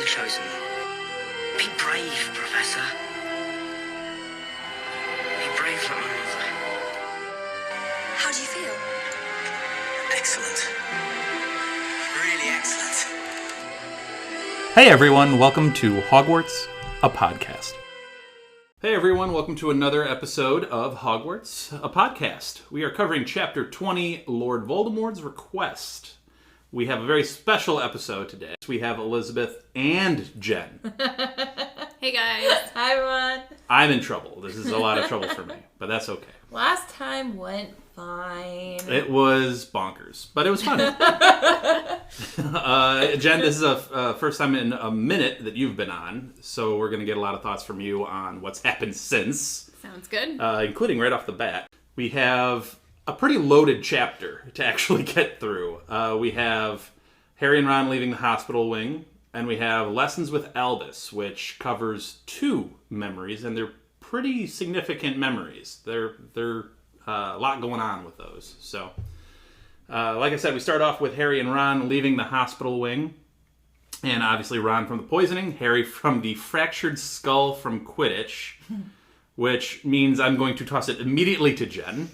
the chosen. Be brave, Professor. Be brave like my mother. How do you feel? Excellent. Really excellent. Hey everyone, welcome to Hogwarts, a podcast. Hey everyone, welcome to another episode of Hogwarts, a podcast. We are covering Chapter 20, Lord Voldemort's Request. We have a very special episode today. We have Elizabeth and Jenn. Hey guys. Hi, Ron. I'm in trouble. This is a lot of trouble for me, but that's okay. Last time went fine. It was bonkers, but it was fun. Jenn, this is a first time in a minute that you've been on, so we're going to get a lot of thoughts from you on what's happened since. Sounds good. Including right off the bat. We have a pretty loaded chapter to actually get through. We have Harry and Ron leaving the hospital wing, and we have Lessons with Albus, which covers 2 memories, and they're pretty significant memories. They're a lot going on with those. So, like I said, we start off with Harry and Ron leaving the hospital wing, and obviously Ron from the poisoning, Harry from the fractured skull from Quidditch, which means I'm going to toss it immediately to Jenn.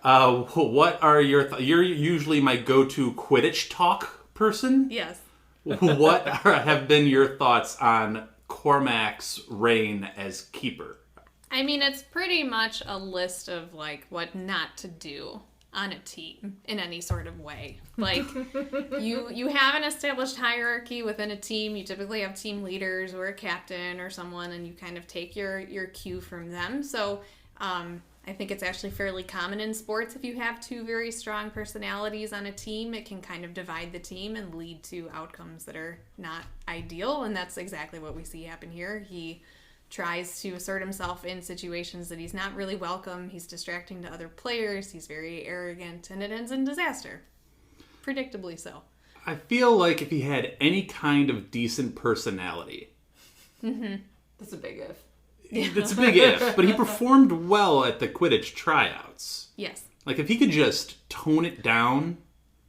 What are your you're usually my go-to Quidditch talk person. Yes. What have been your thoughts on Cormac's reign as keeper? I mean, it's pretty much a list of, like, what not to do on a team in any sort of way. Like, you have an established hierarchy within a team. You typically have team leaders or a captain or someone, and you kind of take your cue from them. So, I think it's actually fairly common in sports. If you have 2 very strong personalities on a team, it can kind of divide the team and lead to outcomes that are not ideal. And that's exactly what we see happen here. He tries to assert himself in situations that he's not really welcome. He's distracting to other players. He's very arrogant, and it ends in disaster. Predictably so. I feel like if he had any kind of decent personality. That's a big if. It's a big if, but he performed well at the Quidditch tryouts. Yes. Like, if he could just tone it down,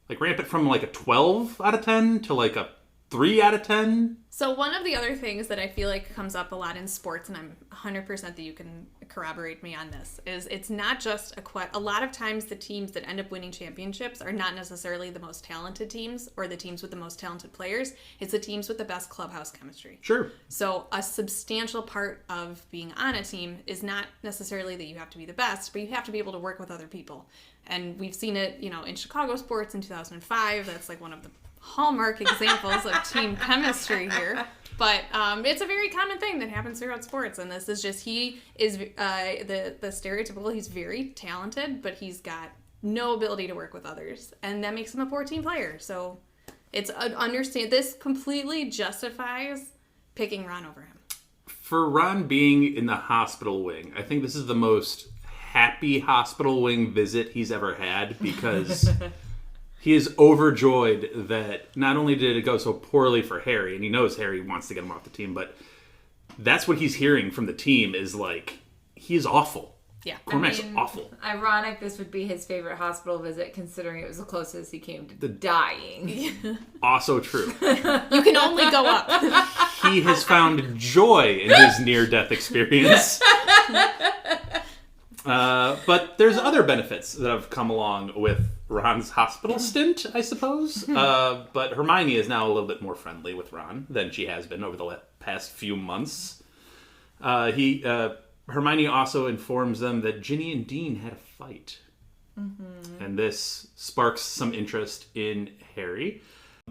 like ramp it from like a 12 out of 10 to like a 3 out of 10. So one of the other things that I feel like comes up a lot in sports, and I'm 100% that you can corroborate me on this, is it's not just a lot of times the teams that end up winning championships are not necessarily the most talented teams or the teams with the most talented players. It's the teams with the best clubhouse chemistry. Sure. So a substantial part of being on a team is not necessarily that you have to be the best, but you have to be able to work with other people. And we've seen it, in Chicago sports in 2005. That's like one of the hallmark examples of team chemistry here, but it's a very common thing that happens throughout sports, and this is just he is the stereotypical. He's very talented, but he's got no ability to work with others, and that makes him a poor team player. So it's this completely justifies picking Ron over him. For Ron being in the hospital wing, I think this is the most happy hospital wing visit he's ever had, because he is overjoyed that not only did it go so poorly for Harry, and he knows Harry wants to get him off the team, but that's what he's hearing from the team is like, he is awful. Yeah. Cormac's awful. Ironic this would be his favorite hospital visit, considering it was the closest he came to dying. Also true. You can only go up. He has found joy in his near-death experience. But there's other benefits that have come along with Ron's hospital stint, I suppose. But Hermione is now a little bit more friendly with Ron than she has been over the past few months. Hermione also informs them that Ginny and Dean had a fight. Mm-hmm. And this sparks some interest in Harry.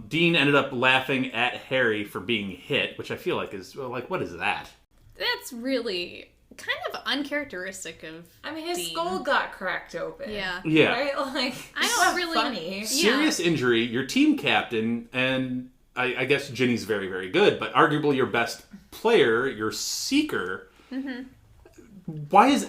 Dean ended up laughing at Harry for being hit, which I feel like is, what is that? That's really kind of uncharacteristic of his Dean. skull got cracked open. Yeah. Yeah. Right? Like, I don't really... funny. Serious injury, your team captain, and I guess Ginny's very, very good, but arguably your best player, your seeker. Mm-hmm.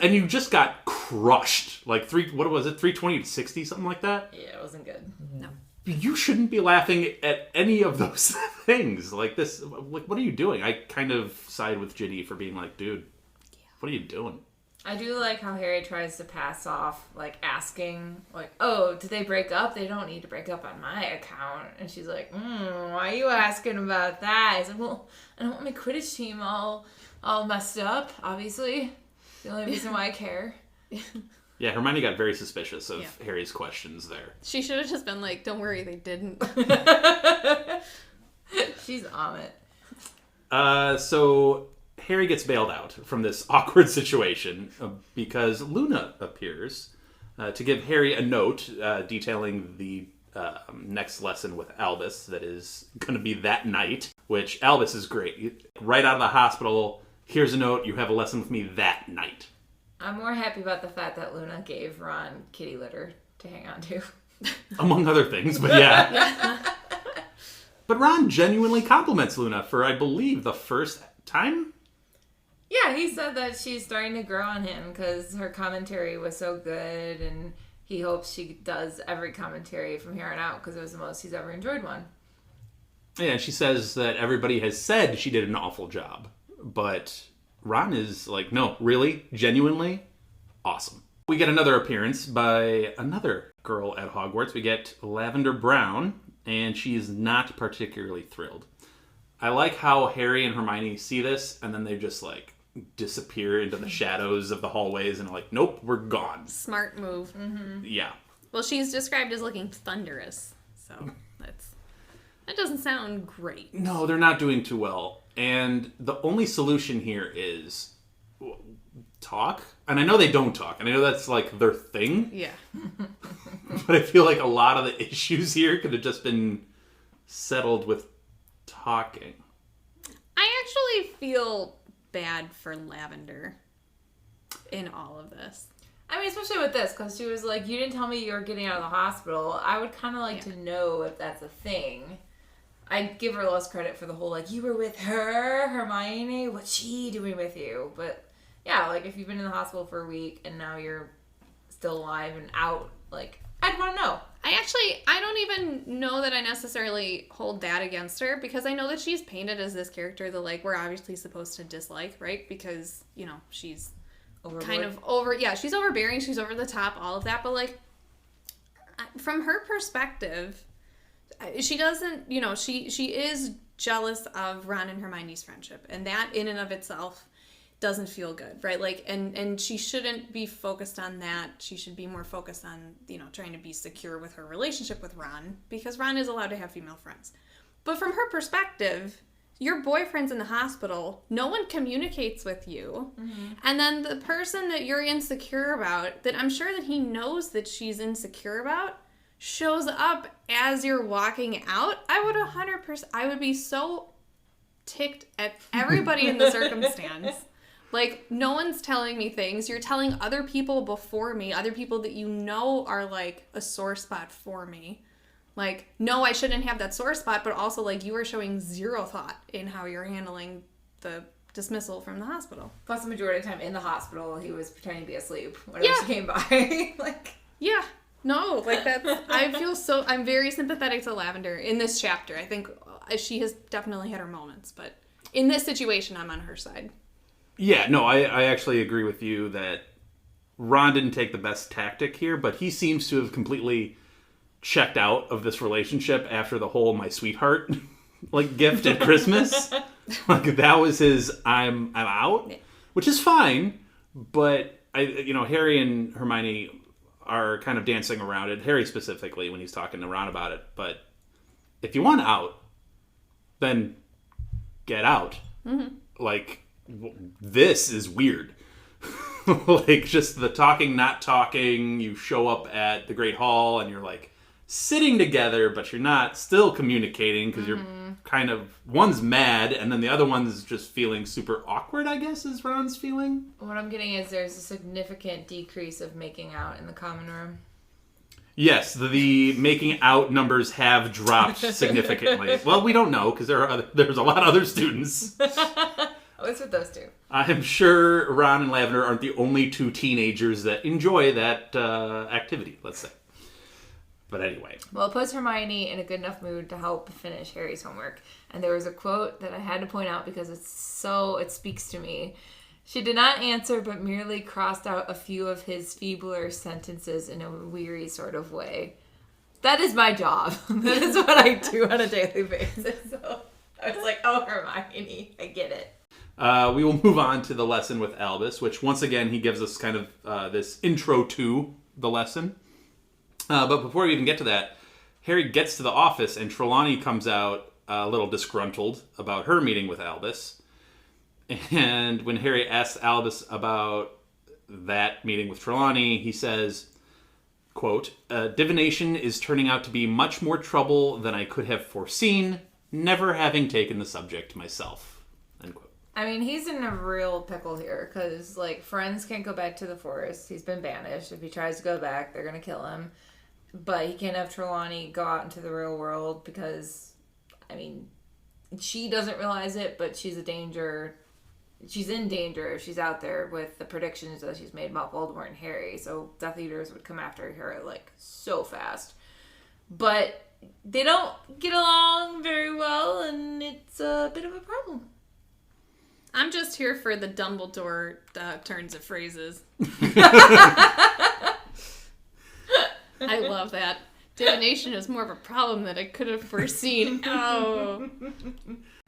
And you just got crushed. Like, 320 to 60, something like that? Yeah, it wasn't good. No. You shouldn't be laughing at any of those things. Like, what are you doing? I kind of side with Ginny for being like, dude, what are you doing? I do like how Harry tries to pass off, like, asking, like, oh, did they break up? They don't need to break up on my account. And she's like, why are you asking about that? He's like, well, I don't want my Quidditch team all messed up, obviously. The only reason why I care. Yeah, Hermione got very suspicious of Harry's questions there. She should have just been like, don't worry, they didn't. She's on it. So Harry gets bailed out from this awkward situation because Luna appears to give Harry a note detailing the next lesson with Albus that is going to be that night, which Albus is great. Right out of the hospital, here's a note, you have a lesson with me that night. I'm more happy about the fact that Luna gave Ron kitty litter to hang on to. Among other things, but yeah. But Ron genuinely compliments Luna for, I believe, the first time? Yeah, he said that she's starting to grow on him because her commentary was so good, and he hopes she does every commentary from here on out because it was the most he's ever enjoyed one. Yeah, and she says that everybody has said she did an awful job, but Ron is like, no, really, genuinely awesome. We get another appearance by another girl at Hogwarts. We get Lavender Brown, and she's not particularly thrilled. I like how Harry and Hermione see this, and then they just, like, disappear into the shadows of the hallways and are like, nope, we're gone. Smart move. Mm-hmm. Yeah. Well, she's described as looking thunderous, so that doesn't sound great. No, they're not doing too well. And the only solution here is talk. And I know they don't talk, and I know that's, like, their thing. Yeah. But I feel like a lot of the issues here could have just been settled with talking. I actually feel bad for Lavender in all of this. I mean, especially with this, because she was like, you didn't tell me you were getting out of the hospital. I would kind of like to know if that's a thing. I'd give her less credit for the whole, like, you were with her, Hermione, what's she doing with you? But, yeah, like, if you've been in the hospital for a week and now you're still alive and out, like, I'd want to know. I don't even know that I necessarily hold that against her, because I know that she's painted as this character that, like, we're obviously supposed to dislike, right? Because, you know, she's kind of she's overbearing, she's over the top, all of that, but, like, from her perspective, she doesn't, you know, she is jealous of Ron and Hermione's friendship, and that in and of itself doesn't feel good, right? Like, and she shouldn't be focused on that. She should be more focused on, you know, trying to be secure with her relationship with Ron, because Ron is allowed to have female friends. But from her perspective, your boyfriend's in the hospital, no one communicates with you, and then the person that you're insecure about, that I'm sure that he knows that she's insecure about, shows up as you're walking out. I would be so ticked at everybody in the circumstance. Like, no one's telling me things. You're telling other people before me, other people that you know are, like, a sore spot for me. Like, no, I shouldn't have that sore spot, but also, like, you are showing zero thought in how you're handling the dismissal from the hospital. Plus, the majority of the time in the hospital, he was pretending to be asleep whenever she came by. Like, yeah. No, like, that's... I'm very sympathetic to Lavender in this chapter. I think she has definitely had her moments, but in this situation, I'm on her side. Yeah, no, I actually agree with you that Ron didn't take the best tactic here, but he seems to have completely checked out of this relationship after the whole my sweetheart like gift at Christmas. Like, that was his I'm out, which is fine, but Harry and Hermione are kind of dancing around it. Harry specifically when he's talking to Ron about it, but if you want out, then get out. Mm-hmm. Like, this is weird. Like, just the talking, not talking. You show up at the Great Hall and you're like sitting together, but you're not still communicating because you're kind of, one's mad and then the other one's just feeling super awkward, I guess, is Ron's feeling. What I'm getting is there's a significant decrease of making out in the common room. Yes, the making out numbers have dropped significantly. Well, we don't know because there's a lot of other students. What's with those two? I'm sure Ron and Lavender aren't the only two teenagers that enjoy that activity, let's say. But anyway. Well, it puts Hermione in a good enough mood to help finish Harry's homework. And there was a quote that I had to point out because it speaks to me. She did not answer, but merely crossed out a few of his feebler sentences in a weary sort of way. That is my job. That is what I do on a daily basis. So I was like, oh, Hermione, I get it. We will move on to the lesson with Albus, which once again he gives us kind of this intro to the lesson. But before we even get to that, Harry gets to the office and Trelawney comes out a little disgruntled about her meeting with Albus. And when Harry asks Albus about that meeting with Trelawney, he says, quote, divination is turning out to be much more trouble than I could have foreseen, never having taken the subject myself. End quote. I mean, he's in a real pickle here because, like, friends can't go back to the forest. He's been banished. If he tries to go back, they're going to kill him. But he can't have Trelawney go out into the real world because, I mean, she doesn't realize it, but she's a danger. She's in danger if she's out there with the predictions that she's made about Voldemort and Harry. So Death Eaters would come after her, like, so fast. But they don't get along very well, and it's a bit of a problem. I'm just here for the Dumbledore turns of phrases. I love that. Divination is more of a problem than I could have foreseen. Oh.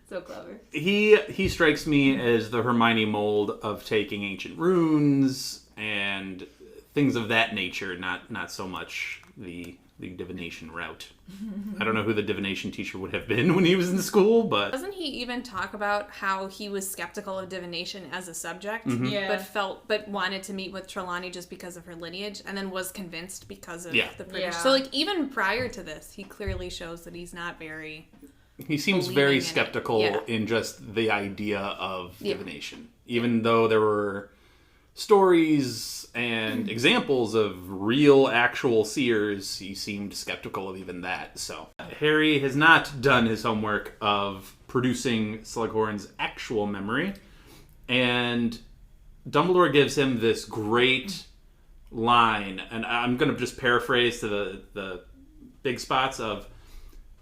So clever. He strikes me as the Hermione mold of taking ancient runes and things of that nature, not so much the divination route. I don't know who the divination teacher would have been when he was in school, but... Doesn't he even talk about how he was skeptical of divination as a subject, Yeah. but wanted to meet with Trelawney just because of her lineage, and then was convinced because of the prediction. Yeah. So, like, even prior to this, he clearly shows that he's not very... He seems very skeptical in just the idea of divination. Even though there were stories and examples of real, actual seers, he seemed skeptical of even that. So Harry has not done his homework of producing Slughorn's actual memory. And Dumbledore gives him this great line, and I'm going to just paraphrase to the big spots of,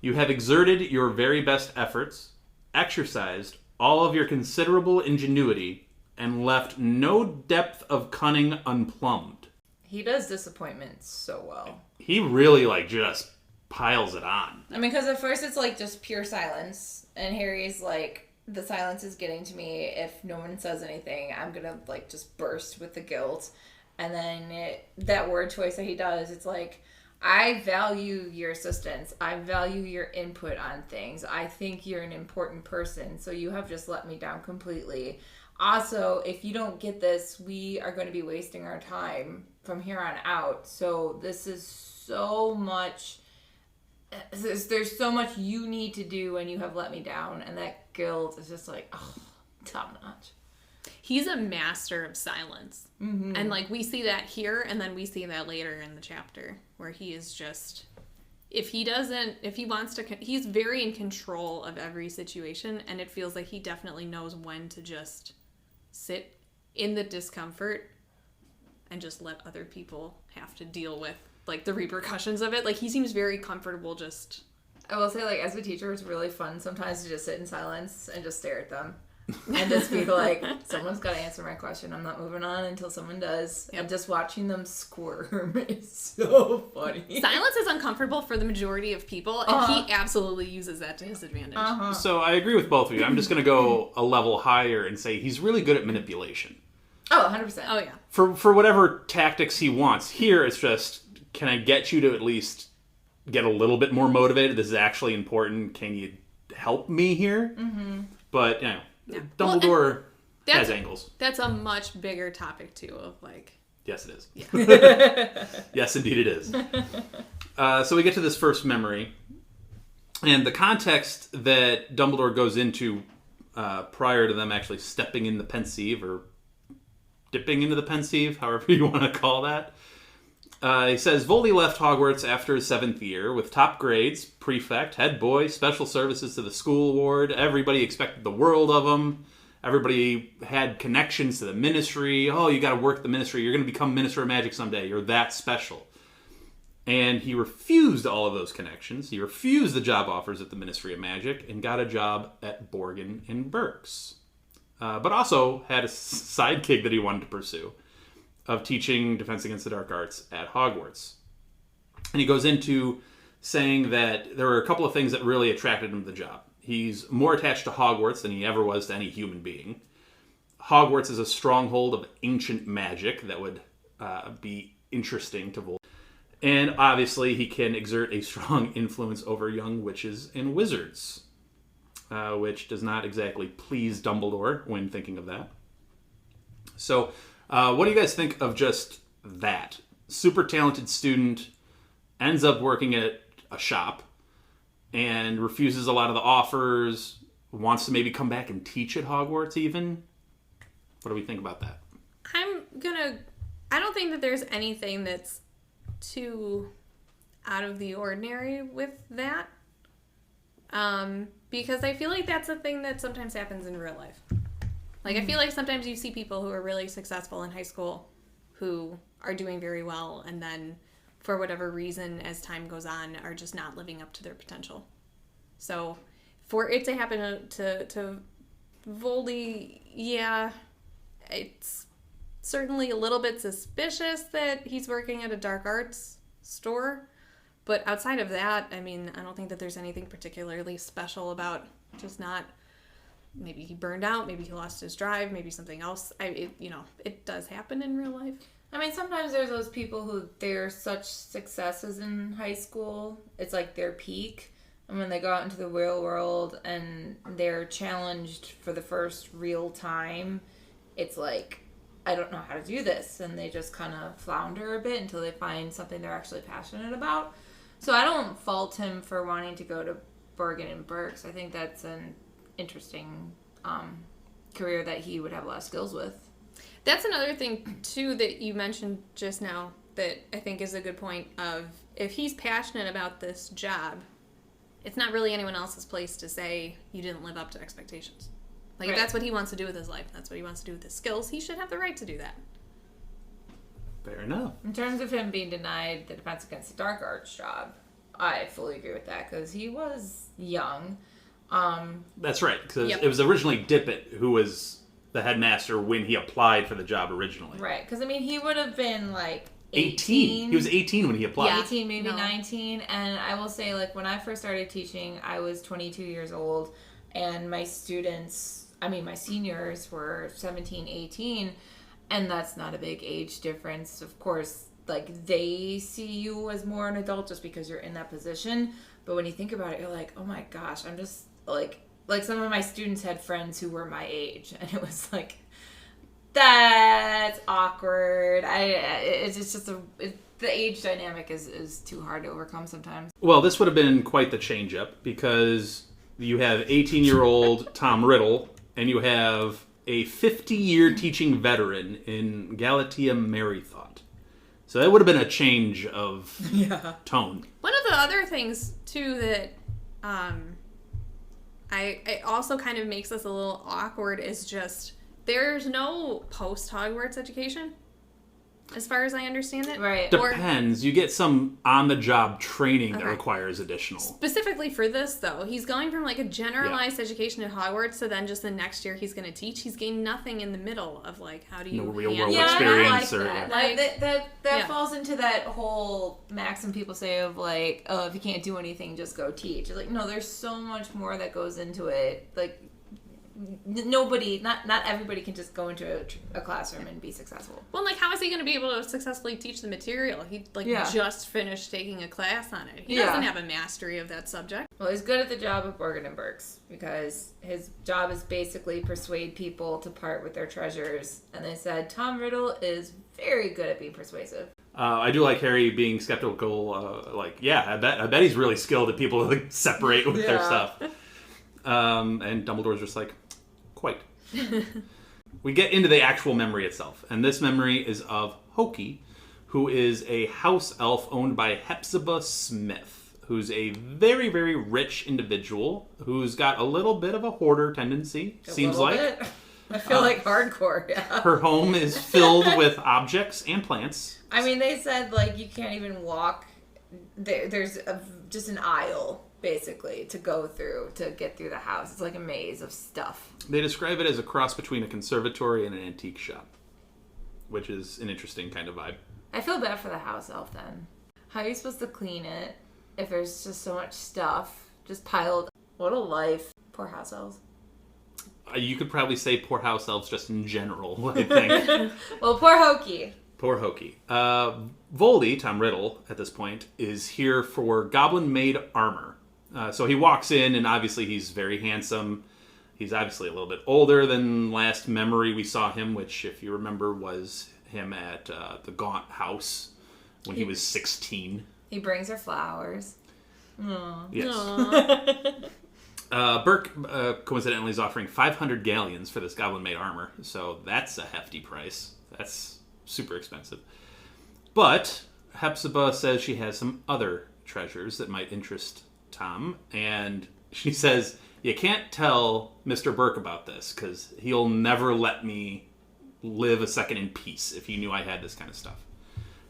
you have exerted your very best efforts, exercised all of your considerable ingenuity, and left no depth of cunning unplumbed. He does disappointment so well. He really, like, just piles it on. I mean, because at first it's, like, just pure silence, and Harry's like, the silence is getting to me. If no one says anything, I'm gonna, like, just burst with the guilt. And then that word choice that he does, it's like, I value your assistance. I value your input on things. I think you're an important person, so you have just let me down completely. Also, if you don't get this, we are going to be wasting our time from here on out. So this is so much... There's so much you need to do, and you have let me down. And that guilt is just like, oh, top notch. He's a master of silence. Mm-hmm. And, like, we see that here, and then we see that later in the chapter, where he is just... he's very in control of every situation, and it feels like he definitely knows when to just sit in the discomfort and just let other people have to deal with, like, the repercussions of it. Like, he seems very comfortable just... I will say, like, as a teacher, it's really fun sometimes to just sit in silence and just stare at them. And just be like, someone's got to answer my question. I'm not moving on until someone does. Yep. And just watching them squirm is so funny. Silence is uncomfortable for the majority of people, and he absolutely uses that to his advantage. So I agree with both of you. I'm just going to go a level higher and say he's really good at manipulation. Oh, 100%. Oh, yeah. For whatever tactics he wants. Here, it's just, can I get you to at least get a little bit more motivated? This is actually important. Can you help me here? Mm-hmm. But, you know. Yeah. Dumbledore has angles. That's a much bigger topic, too, of, like... Yes, it is. Yeah. Yes, indeed it is. So we get to this first memory. And the context that Dumbledore goes into prior to them actually stepping in the pensieve, or dipping into the pensieve, however you want to call that. He says, Voldy left Hogwarts after his 7th year with top grades, prefect, head boy, special services to the school ward. Everybody expected the world of him. Everybody had connections to the ministry. Oh, you got to work the ministry. You're going to become Minister of Magic someday. You're that special. And he refused all of those connections. He refused the job offers at the Ministry of Magic and got a job at Borgin and Burke's. but also had a sidekick that he wanted to pursue of teaching Defense Against the Dark Arts at Hogwarts. And he goes into saying that there were a couple of things that really attracted him to the job. He's more attached to Hogwarts than he ever was to any human being. Hogwarts is a stronghold of ancient magic that would be interesting to Voldemort. And obviously he can exert a strong influence over young witches and wizards, which does not exactly please Dumbledore when thinking of that. So, what do you guys think of just that? Super talented student, ends up working at a shop, and refuses a lot of the offers, wants to maybe come back and teach at Hogwarts even. What do we think about that? I don't think that there's anything that's too out of the ordinary with that. Because I feel like that's a thing that sometimes happens in real life. Like, I feel like sometimes you see people who are really successful in high school who are doing very well, and then for whatever reason, as time goes on, are just not living up to their potential. So for it to happen to Voldy, yeah, it's certainly a little bit suspicious that he's working at a dark arts store. But outside of that, I mean, I don't think that there's anything particularly special about just not... Maybe he burned out, maybe he lost his drive, maybe something else. It does happen in real life. I mean, sometimes there's those people who they're such successes in high school. It's like their peak. And when they go out into the real world and they're challenged for the first real time, it's like, I don't know how to do this. And they just kind of flounder a bit until they find something they're actually passionate about. So I don't fault him for wanting to go to Bergen and Berks. I think that's an interesting career that he would have a lot of skills with. That's another thing, too, that you mentioned just now that I think is a good point of if he's passionate about this job, it's not really anyone else's place to say you didn't live up to expectations. Like, If that's what he wants to do with his life, that's what he wants to do with his skills, he should have the right to do that. Fair enough. In terms of him being denied the Defense Against the Dark Arts job, I fully agree with that because he was young. That's right, because it was originally Dippet who was the headmaster when he applied for the job originally. Right, because, I mean, he would have been, like, 18. He was 18 when he applied. Yeah, 18, maybe 19. And I will say, like, when I first started teaching, I was 22 years old. And my students, my seniors were 17, 18. And that's not a big age difference. Of course, like, they see you as more an adult just because you're in that position. But when you think about it, you're like, oh my gosh, I'm just, like some of my students had friends who were my age. And it was like... That's awkward. It's just the age dynamic is too hard to overcome sometimes. Well, this would have been quite the change-up because you have 18-year-old Tom Riddle and you have a 50-year teaching veteran in Galatea Merrythought. So that would have been a change of tone. One of the other things, too, that it also kind of makes us a little awkward is just... There's no post-Hogwarts education, as far as I understand it. Right. Depends. You get some on-the-job training that requires additional. Specifically for this, though, he's going from like a generalized education at Hogwarts to then just the next year he's going to teach. He's gained nothing in the middle of like, how do you... No real-world I experience. like that. That falls into that whole maxim people say of like, oh, if you can't do anything, just go teach. It's like, no, there's so much more that goes into it. Like... Nobody, not everybody can just go into a classroom and be successful. Well, like, how is he going to be able to successfully teach the material? He, just finished taking a class on it. He doesn't have a mastery of that subject. Well, he's good at the job of Bergen and Berks because his job is basically persuade people to part with their treasures. And they said Tom Riddle is very good at being persuasive. I do like Harry being skeptical. I bet he's really skilled at people like separate with their stuff. And Dumbledore's just like, quite. We get into the actual memory itself, and this memory is of Hokey, who is a house elf owned by Hebzibah Smith, who's a very, very rich individual who's got a little bit of a hoarder tendency, seems like. Bit. I feel like hardcore, yeah. Her home is filled with objects and plants. I mean, they said, like, you can't even walk. There's just an aisle, basically, to go through to get through the house. It's like a maze of stuff. They describe it as a cross between a conservatory and an antique shop, which is an interesting kind of vibe. I feel bad for the house elf then. How are you supposed to clean it if there's just so much stuff just piled? What a life. Poor house elves. You could probably say poor house elves just in general, I think. Well, poor Hokey. Poor Hokey. Voldy, Tom Riddle, at this point, is here for goblin-made armor. So he walks in, and obviously he's very handsome. He's obviously a little bit older than last memory we saw him, which, if you remember, was him at the Gaunt House when he was 16. He brings her flowers. Aww. Yes. Burke, coincidentally, is offering 500 galleons for this goblin-made armor, so that's a hefty price. That's super expensive. But Hebzibah says she has some other treasures that might interest Tom, and she says, you can't tell Mr. Burke about this, because he'll never let me live a second in peace if he knew I had this kind of stuff.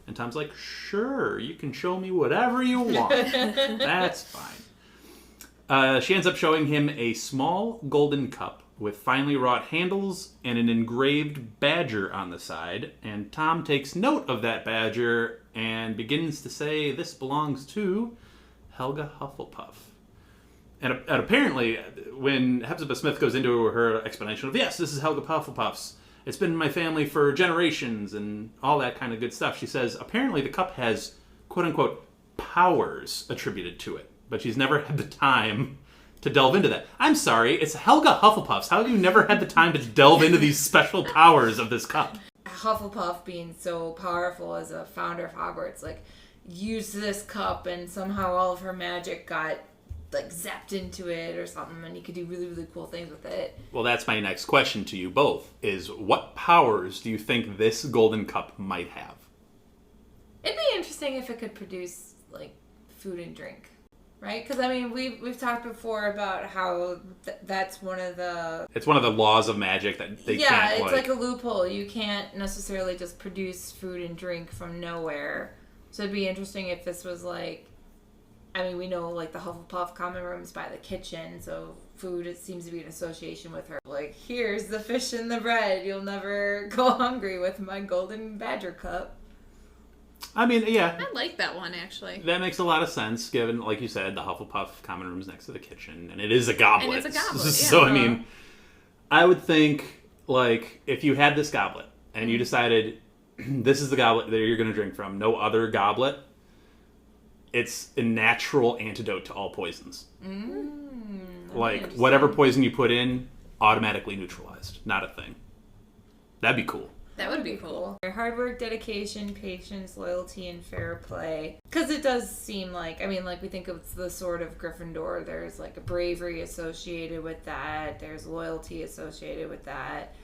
And Tom's like, sure, you can show me whatever you want. That's fine. She ends up showing him a small golden cup with finely wrought handles and an engraved badger on the side. And Tom takes note of that badger and begins to say, this belongs to Helga Hufflepuff. And apparently, when Hebzibah Smith goes into her explanation of, yes, this is Helga Hufflepuff's, it's been in my family for generations and all that kind of good stuff, she says, apparently the cup has, quote-unquote, powers attributed to it. But she's never had the time to delve into that. I'm sorry, it's Helga Hufflepuff's. How have you never had the time to delve into these special powers of this cup? Hufflepuff being so powerful as a founder of Hogwarts, like, used this cup and somehow all of her magic got, like, zapped into it or something, and you could do really, really cool things with it. Well, that's my next question to you both, is what powers do you think this golden cup might have? It'd be interesting if it could produce, like, food and drink. Right? Because, I mean, we've talked before about how that's one of the... It's one of the laws of magic that they can't, Yeah, it's like a loophole. You can't necessarily just produce food and drink from nowhere. So it'd be interesting if this was like... I mean, we know, like, the Hufflepuff common room is by the kitchen, so food, it seems to be an association with her. Like, here's the fish and the bread. You'll never go hungry with my golden badger cup. I mean, yeah. I like that one, actually. That makes a lot of sense, given, like you said, the Hufflepuff common room is next to the kitchen, and it is a goblet. And it's a goblet, yeah. So, I mean, I would think, like, if you had this goblet, and you decided, this is the goblet that you're going to drink from, no other goblet, it's a natural antidote to all poisons. Like, whatever poison you put in, automatically neutralized. Not a thing. That'd be cool. That would be cool. Hard work, dedication, patience, loyalty, and fair play. Because it does seem like, I mean, like, we think of the sword of Gryffindor. There's, like, a bravery associated with that. There's loyalty associated with that.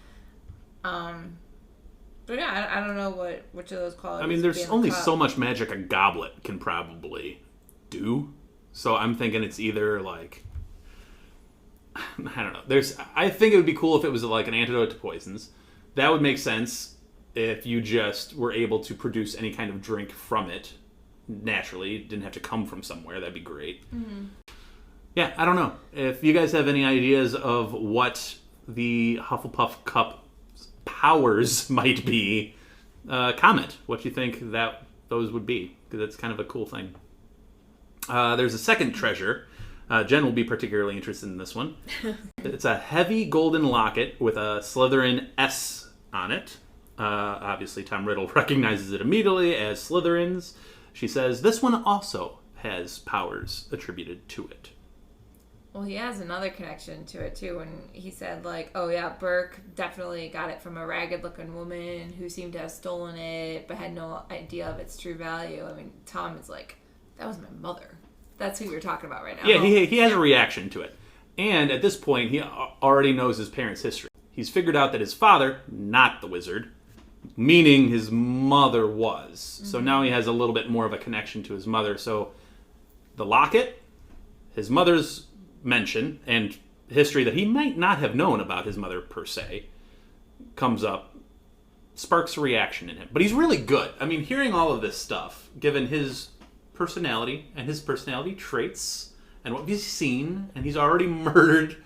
But yeah, I don't know which of those qualities. I mean, there's only so much magic a goblet can probably do. So I'm thinking it's either, like... I don't know. I think it would be cool if it was, like, an antidote to poisons. That would make sense if you just were able to produce any kind of drink from it naturally. It didn't have to come from somewhere. That'd be great. Mm-hmm. Yeah, I don't know. If you guys have any ideas of what the Hufflepuff Cup powers might be, comment what you think that those would be, because that's kind of a cool thing. There's a second treasure. Jenn will be particularly interested in this one. It's a heavy golden locket with a Slytherin S on it. Obviously, Tom Riddle recognizes it immediately as Slytherin's. She says, this one also has powers attributed to it. Well, he has another connection to it, too, when he said, like, oh, yeah, Burke definitely got it from a ragged-looking woman who seemed to have stolen it, but had no idea of its true value. I mean, Tom is like, that was my mother. That's who you're talking about right now. Yeah, he has a reaction to it. And at this point, he already knows his parents' history. He's figured out that his father, not the wizard, meaning his mother was. Mm-hmm. So now he has a little bit more of a connection to his mother. So the locket, his mother's mention, and history that he might not have known about his mother per se, comes up, sparks a reaction in him. But he's really good. I mean, hearing all of this stuff, given his personality and his personality traits And what he's seen, and he's already murdered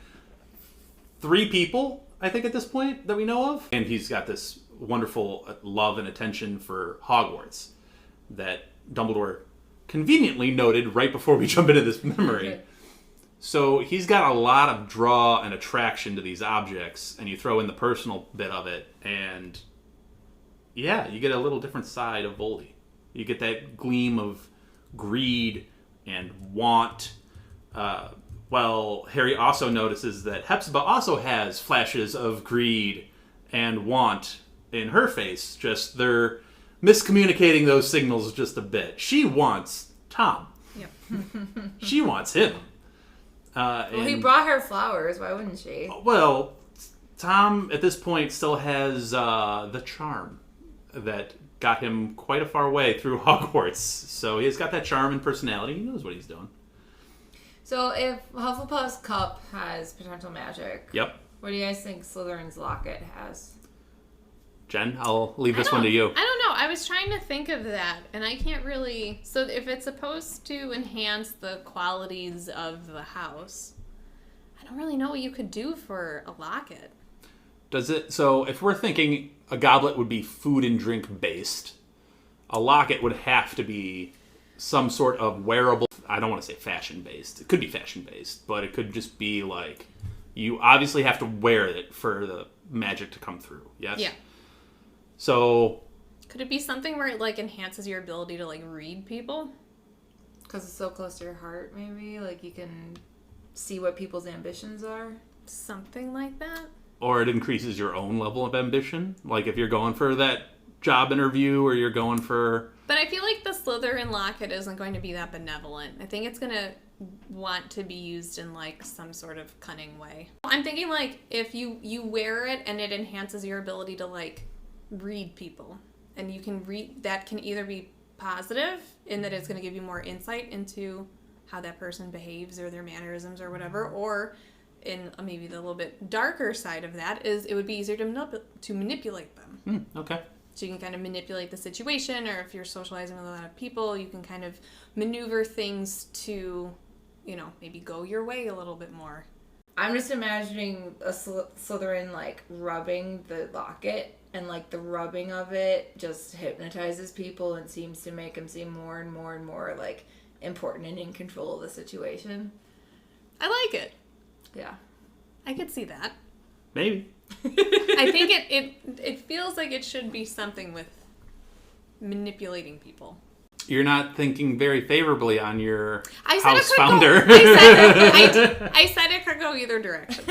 3 people, I think, at this point, that we know of. And he's got this wonderful love and attention for Hogwarts that Dumbledore conveniently noted right before we jump into this memory. So he's got a lot of draw and attraction to these objects, and you throw in the personal bit of it, and yeah, you get a little different side of Voldy. You get that gleam of greed and want. Well, Harry also notices that Hebzibah also has flashes of greed and want in her face. Just they're miscommunicating those signals just a bit. She wants Tom. Yep. She wants him. Well, he brought her flowers. Why wouldn't she? Well, Tom at this point still has the charm that got him quite a far way through Hogwarts. So he's got that charm and personality. He knows what he's doing. So if Hufflepuff's cup has potential magic, Yep. what do you guys think Slytherin's locket has? Jen, I'll leave this one to you. I don't know. I was trying to think of that, and I can't really... So if it's supposed to enhance the qualities of the house, I don't really know what you could do for a locket. Does it? So if we're thinking a goblet would be food and drink based, a locket would have to be some sort of wearable... I don't want to say fashion based. It could be fashion based, but it could just be like... You obviously have to wear it for the magic to come through. Yes? Yeah. So... Could it be something where it, like, enhances your ability to, like, read people? Because it's so close to your heart, maybe? Like, you can see what people's ambitions are? Something like that? Or it increases your own level of ambition. Like if you're going for that job interview or you're going for... But I feel like the Slytherin locket isn't going to be that benevolent. I think it's going to want to be used in, like, some sort of cunning way. I'm thinking, like, if you wear it and it enhances your ability to, like, read people. And you can read... That can either be positive in that it's going to give you more insight into how that person behaves or their mannerisms or whatever, or in maybe the little bit darker side of that is it would be easier to manipulate them. Okay. So you can kind of manipulate the situation, or if you're socializing with a lot of people, you can kind of maneuver things to, you know, maybe go your way a little bit more. I'm just imagining a Slytherin, like, rubbing the locket, and, like, the rubbing of it just hypnotizes people and seems to make them seem more and more and more, like, important and in control of the situation. I like it. Yeah. I could see that. Maybe. I think it feels like it should be something with manipulating people. You're not thinking very favorably on your I house said founder. I said it could go either direction.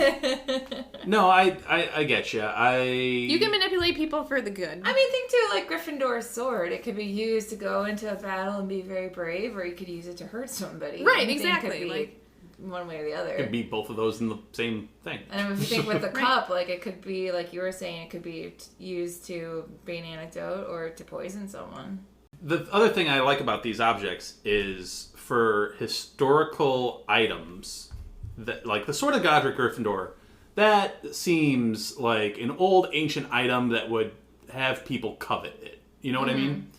No, I get you. You can manipulate people for the good. I mean, think too, like Gryffindor's sword. It could be used to go into a battle and be very brave, or you could use it to hurt somebody. Right, Anything exactly. Could be Like, one way or the other. Could be both of those in the same thing. And if you think with the cup, like, it could be, like you were saying, it could be used to be an antidote or to poison someone. The other thing I like about these objects is for historical items, that like the Sword of Godric Gryffindor, that seems like an old ancient item that would have people covet it. You know what I mean?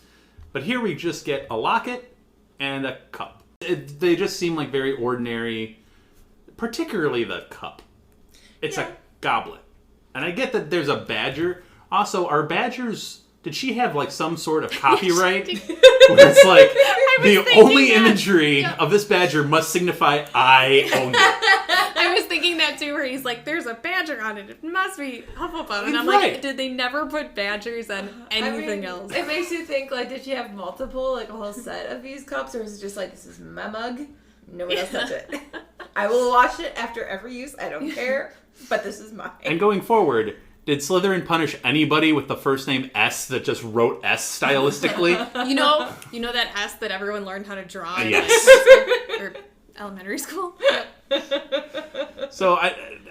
But here we just get a locket and a cup. They just seem like very ordinary, particularly the cup. It's a goblet. And I get that there's a badger. Also, are badgers... Did she have, like, some sort of copyright? Where it's like, the only imagery of this badger must signify, I own it. I was thinking that too, where he's like, there's a badger on it. It must be Hufflepuff. And I'm like, did they never put badgers on anything else? It makes you think, like, did she have multiple, like, a whole set of these cups? Or is it just like, this is my mug? No one else touch it. I will wash it after every use. I don't care. But this is mine. And going forward... Did Slytherin punish anybody with the first name S that just wrote S stylistically? You know that S that everyone learned how to draw in Yes. or elementary school? So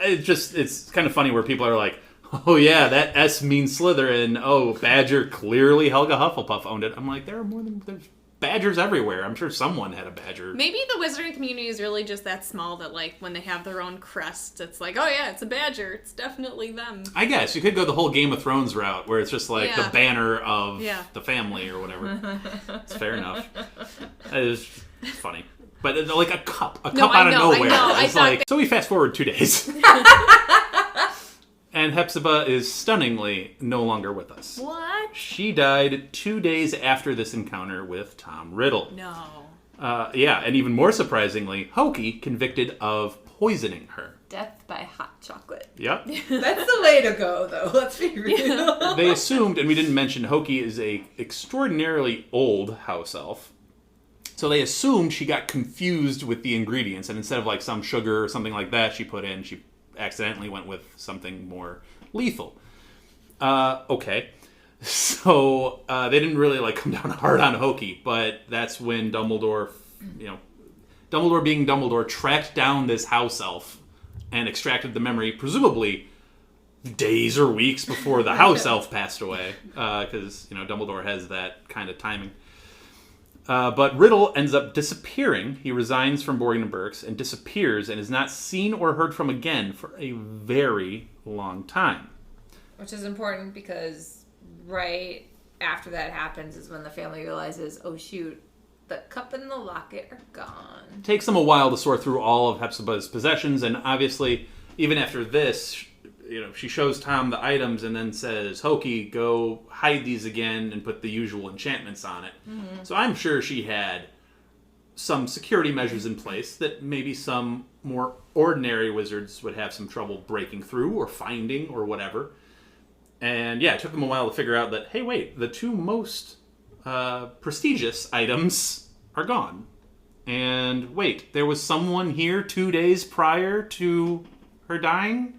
it's kind of funny where people are like, oh yeah, that S means Slytherin. Oh, Badger, clearly Helga Hufflepuff owned it. I'm like, there's badgers everywhere. I'm sure someone had a badger. Maybe the wizarding community is really just that small that, like, when they have their own crest, it's like, oh yeah, it's a badger. It's definitely them. I guess you could go the whole Game of Thrones route where it's just like the banner of the family or whatever. It's fair enough. It is funny. but like a cup out of I nowhere. know. It's like, so we fast forward 2 days. And Hebzibah is stunningly no longer with us. What? She died 2 days after this encounter with Tom Riddle. No. Yeah, and even more surprisingly, Hokey convicted of poisoning her. Death by hot chocolate. Yep. That's the way to go, though. Let's be real. They assumed, and we didn't mention, Hokey is a extraordinarily old house elf. So they assumed she got confused with the ingredients, and instead of like some sugar or something like that she put in, she accidentally went with something more lethal. Okay. So they didn't really like come down hard on Hokey, but that's when Dumbledore, Dumbledore being Dumbledore, tracked down this house elf and extracted the memory, presumably days or weeks before the house elf passed away, because Dumbledore has that kind of timing. But Riddle ends up disappearing. He resigns from Borgin and Burke's and disappears and is not seen or heard from again for a very long time. Which is important because right after that happens is when the family realizes, oh shoot, the cup and the locket are gone. It takes them a while to sort through all of Hebzibah's possessions, and obviously, even after this, she shows Tom the items and then says, Hokey, go hide these again and put the usual enchantments on it. Mm-hmm. So I'm sure she had some security measures in place that maybe some more ordinary wizards would have some trouble breaking through or finding or whatever. And yeah, it took them a while to figure out that, hey, wait, the two most prestigious items are gone. And wait, there was someone here 2 days prior to her dying?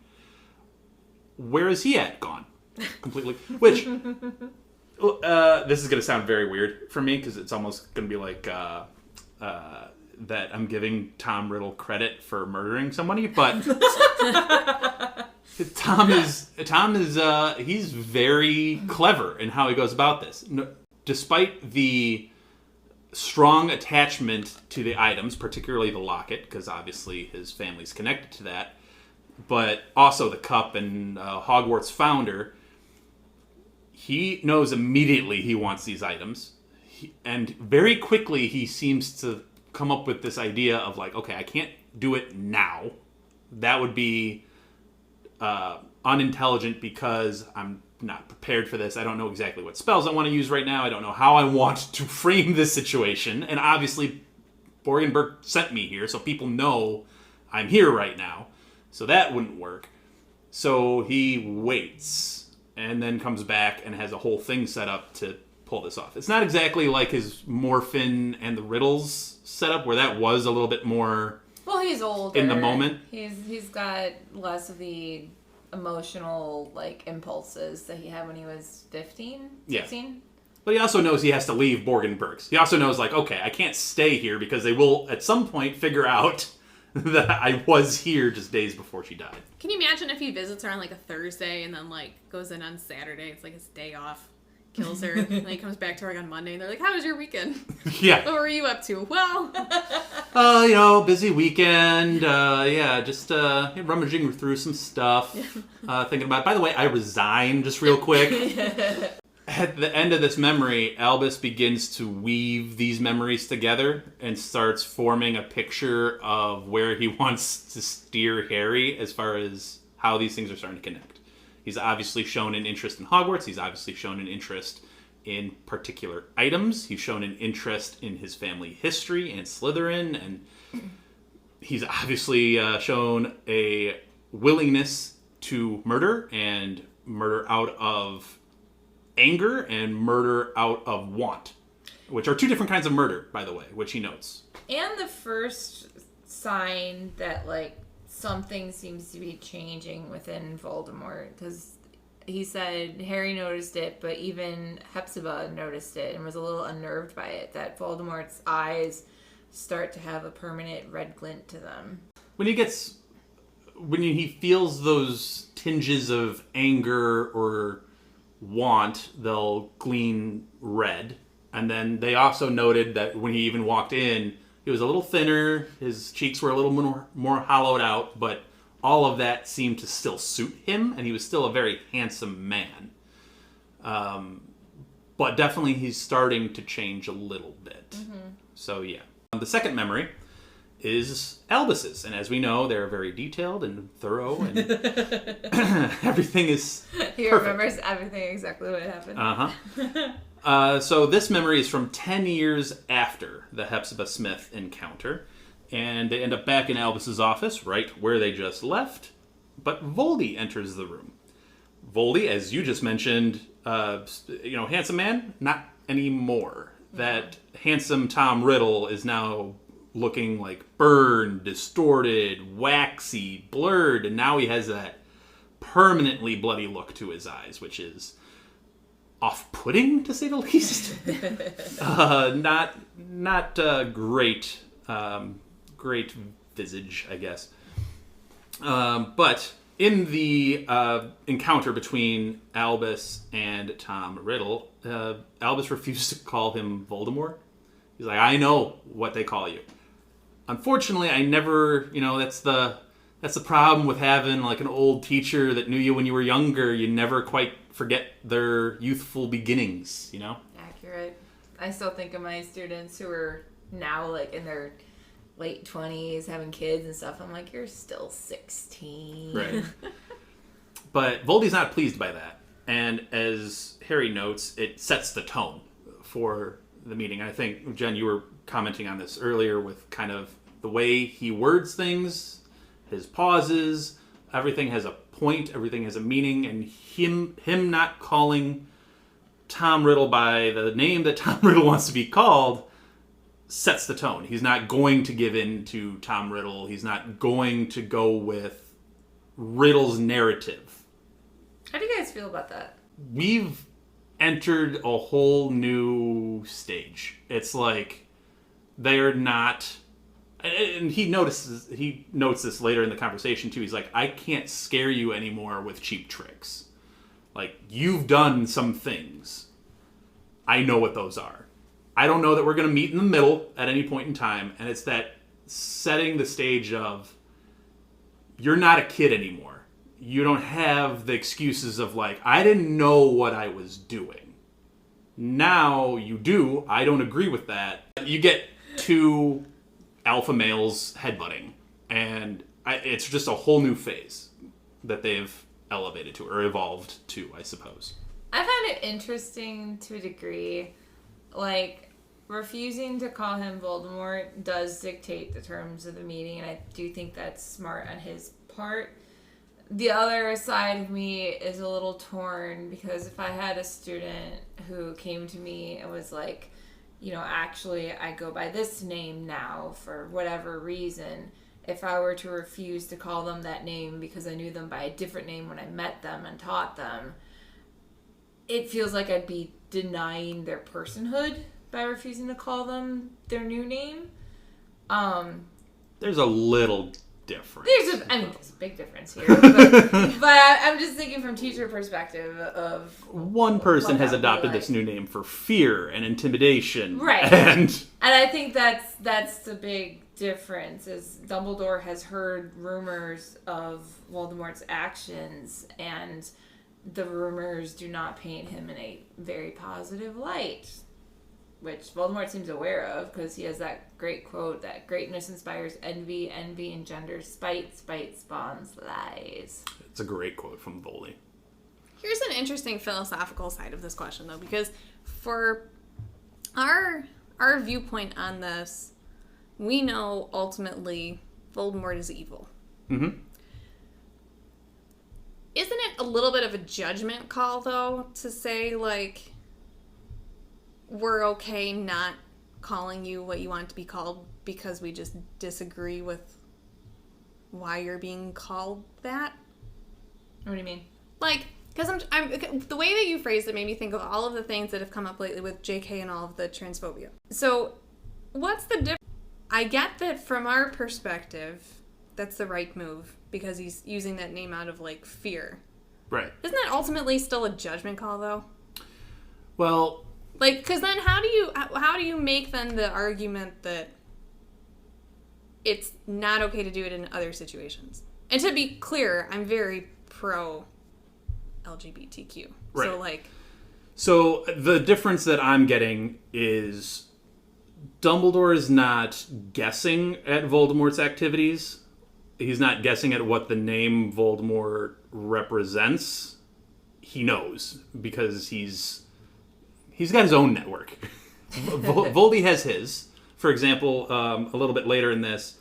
Where is he at? Gone. Completely. Which, this is going to sound very weird for me, because it's almost going to be like that I'm giving Tom Riddle credit for murdering somebody, but Tom is he's very clever in how he goes about this. Despite the strong attachment to the items, particularly the locket, because obviously his family's connected to that, but also the cup and Hogwarts founder, he knows immediately he wants these items. And very quickly he seems to come up with this idea of like, okay, I can't do it now. That would be unintelligent because I'm not prepared for this. I don't know exactly what spells I want to use right now. I don't know how I want to frame this situation. And obviously, Borgin Burke sent me here, so people know I'm here right now. So that wouldn't work. So he waits and then comes back and has a whole thing set up to pull this off. It's not exactly like his Morphin and the Riddles setup, where that was a little bit more... Well, he's older. In the moment. He's got less of the emotional impulses that he had when he was 15, 16. Yeah. But he also knows he has to leave Borgin Burke's. He also knows, okay, I can't stay here because they will at some point figure out that I was here just days before she died. Can you imagine if he visits her on a Thursday and then goes in on Saturday? It's his day off, kills her, and then he comes back to work on Monday and they're like, "How was your weekend? Yeah. What were you up to?" Well, busy weekend. Just rummaging through some stuff. Thinking about. By the way, I resigned. Just real quick. At the end of this memory, Albus begins to weave these memories together and starts forming a picture of where he wants to steer Harry as far as how these things are starting to connect. He's obviously shown an interest in Hogwarts. He's obviously shown an interest in particular items. He's shown an interest in his family history and Slytherin. And he's obviously shown a willingness to murder, and murder out of anger and murder out of want, which are two different kinds of murder, by the way, which he notes. And the first sign that something seems to be changing within Voldemort, because he said Harry noticed it, but even Hebzibah noticed it and was a little unnerved by it, that Voldemort's eyes start to have a permanent red glint to them. When he feels those tinges of anger or want, they'll gleam red. And then they also noted that when he even walked in, he was a little thinner, his cheeks were a little more hollowed out, but all of that seemed to still suit him, and he was still a very handsome man. But definitely he's starting to change a little bit. Mm-hmm. So yeah. The second memory is Albus's. And as we know, they're very detailed and thorough, and everything is He perfect. remembers everything exactly what happened. So this memory is from 10 years after the Hebzibah Smith encounter, and they end up back in Albus's office, right where they just left, but Voldy enters the room. Voldy, as you just mentioned, handsome man, not anymore. That handsome Tom Riddle is now looking like burned, distorted, waxy, blurred, and now he has that permanently bloody look to his eyes, which is off-putting, to say the least. Not great visage, I guess. But in the encounter between Albus and Tom Riddle, Albus refused to call him Voldemort. He's like, I know what they call you. Unfortunately, I never, that's the problem with having like an old teacher that knew you when you were younger. You never quite forget their youthful beginnings, Accurate. I still think of my students who are now like in their late 20s, having kids and stuff. I'm like, you're still 16. Right. But Voldy's not pleased by that. And as Harry notes, it sets the tone for the meeting. I think, Jen, you were commenting on this earlier with kind of the way he words things, his pauses, everything has a point, everything has a meaning, and him not calling Tom Riddle by the name that Tom Riddle wants to be called sets the tone. He's not going to give in to Tom Riddle. He's not going to go with Riddle's narrative. How do you guys feel about that? We've entered a whole new stage. It's like they're not, and he notes this later in the conversation too. He's like, I can't scare you anymore with cheap tricks. Like, you've done some things. I know what those are. I don't know that we're going to meet in the middle at any point in time, and it's that setting the stage of, you're not a kid anymore. You don't have the excuses of like, I didn't know what I was doing. Now you do. I don't agree with that. You get two alpha males headbutting, and it's just a whole new phase that they've elevated to, or evolved to, I suppose. I find it interesting to a degree. Like, refusing to call him Voldemort does dictate the terms of the meeting, and I do think that's smart on his part. The other side of me is a little torn, because if I had a student who came to me and was like, actually I go by this name now for whatever reason, if I were to refuse to call them that name because I knew them by a different name when I met them and taught them, it feels like I'd be denying their personhood by refusing to call them their new name. There's a little difference. There's a big difference here, but I'm just thinking from teacher perspective of one person has adopted this new name for fear and intimidation, right? And I think that's the big difference. Is Dumbledore has heard rumors of Voldemort's actions, and the rumors do not paint him in a very positive light, which Voldemort seems aware of, because he has that great quote that greatness inspires envy, envy engenders spite, spite spawns lies. It's a great quote from Voldy. Here's an interesting philosophical side of this question, though, because for our viewpoint on this, we know ultimately Voldemort is evil. Mm-hmm. Isn't it a little bit of a judgment call, though, to say, like, we're okay not calling you what you want to be called because we just disagree with why you're being called that? What do you mean? Like, because I'm the way that you phrased it made me think of all of the things that have come up lately with JK and all of the transphobia. So, what's the difference? I get that from our perspective, that's the right move, because he's using that name out of, like, fear. Right. Isn't that ultimately still a judgment call, though? Well, like, because then how do you make then the argument that it's not okay to do it in other situations? And to be clear, I'm very pro LGBTQ. Right. So, like, so the difference that I'm getting is Dumbledore is not guessing at Voldemort's activities. He's not guessing at what the name Voldemort represents. He knows because he's got his own network. Voldy has his. For example, a little bit later in this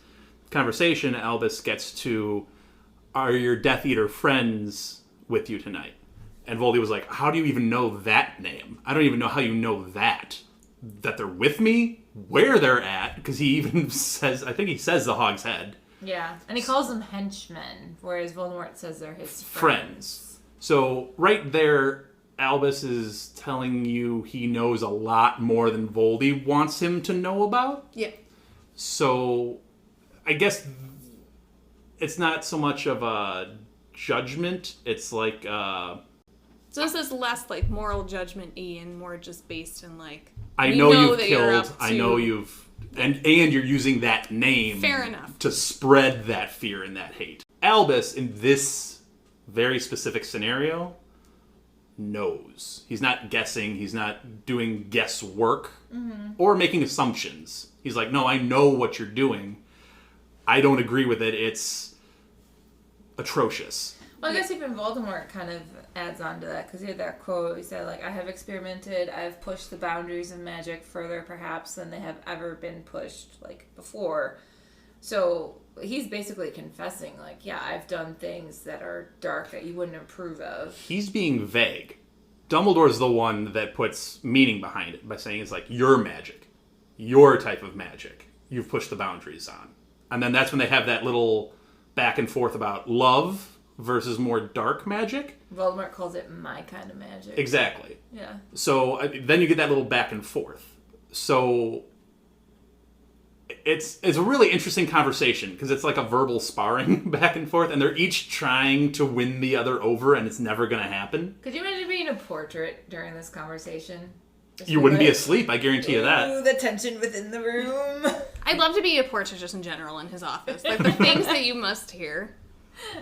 conversation, Albus gets to, "Are your Death Eater friends with you tonight?" And Voldy was like, "How do you even know that name? I don't even know how you know that. That they're with me? Where they're at?" Because he even says, I think he says the Hog's Head. Yeah, and he calls them henchmen, whereas Voldemort says they're his Friends. So right there, Albus is telling you he knows a lot more than Voldy wants him to know about. Yeah. So I guess it's not so much of a judgment. It's like... So this is less like moral judgment-y and more just based in like... I know you've killed, I know you've... And you're using that name Fair enough. to spread that fear and that hate. Albus, in this very specific scenario, knows. He's not guessing. He's not doing guesswork or making assumptions. He's like, no, I know what you're doing. I don't agree with it. It's atrocious. Well, I guess even Voldemort kind of adds on to that, because he had that quote. He said, like, "I have experimented, I've pushed the boundaries of magic further, perhaps, than they have ever been pushed, like, before." So he's basically confessing, like, yeah, I've done things that are dark that you wouldn't approve of. He's being vague. Dumbledore's the one that puts meaning behind it by saying it's like, your magic. Your type of magic. You've pushed the boundaries on. And then that's when they have that little back and forth about love versus more dark magic. Voldemort calls it my kind of magic. Exactly. Yeah. So then you get that little back and forth. So it's a really interesting conversation because it's like a verbal sparring back and forth, and they're each trying to win the other over, and it's never going to happen. Could you imagine being a portrait during this conversation? You wouldn't be asleep, I guarantee you that. Ooh, the tension within the room. I'd love to be a portrait just in general in his office. Like the things that you must hear.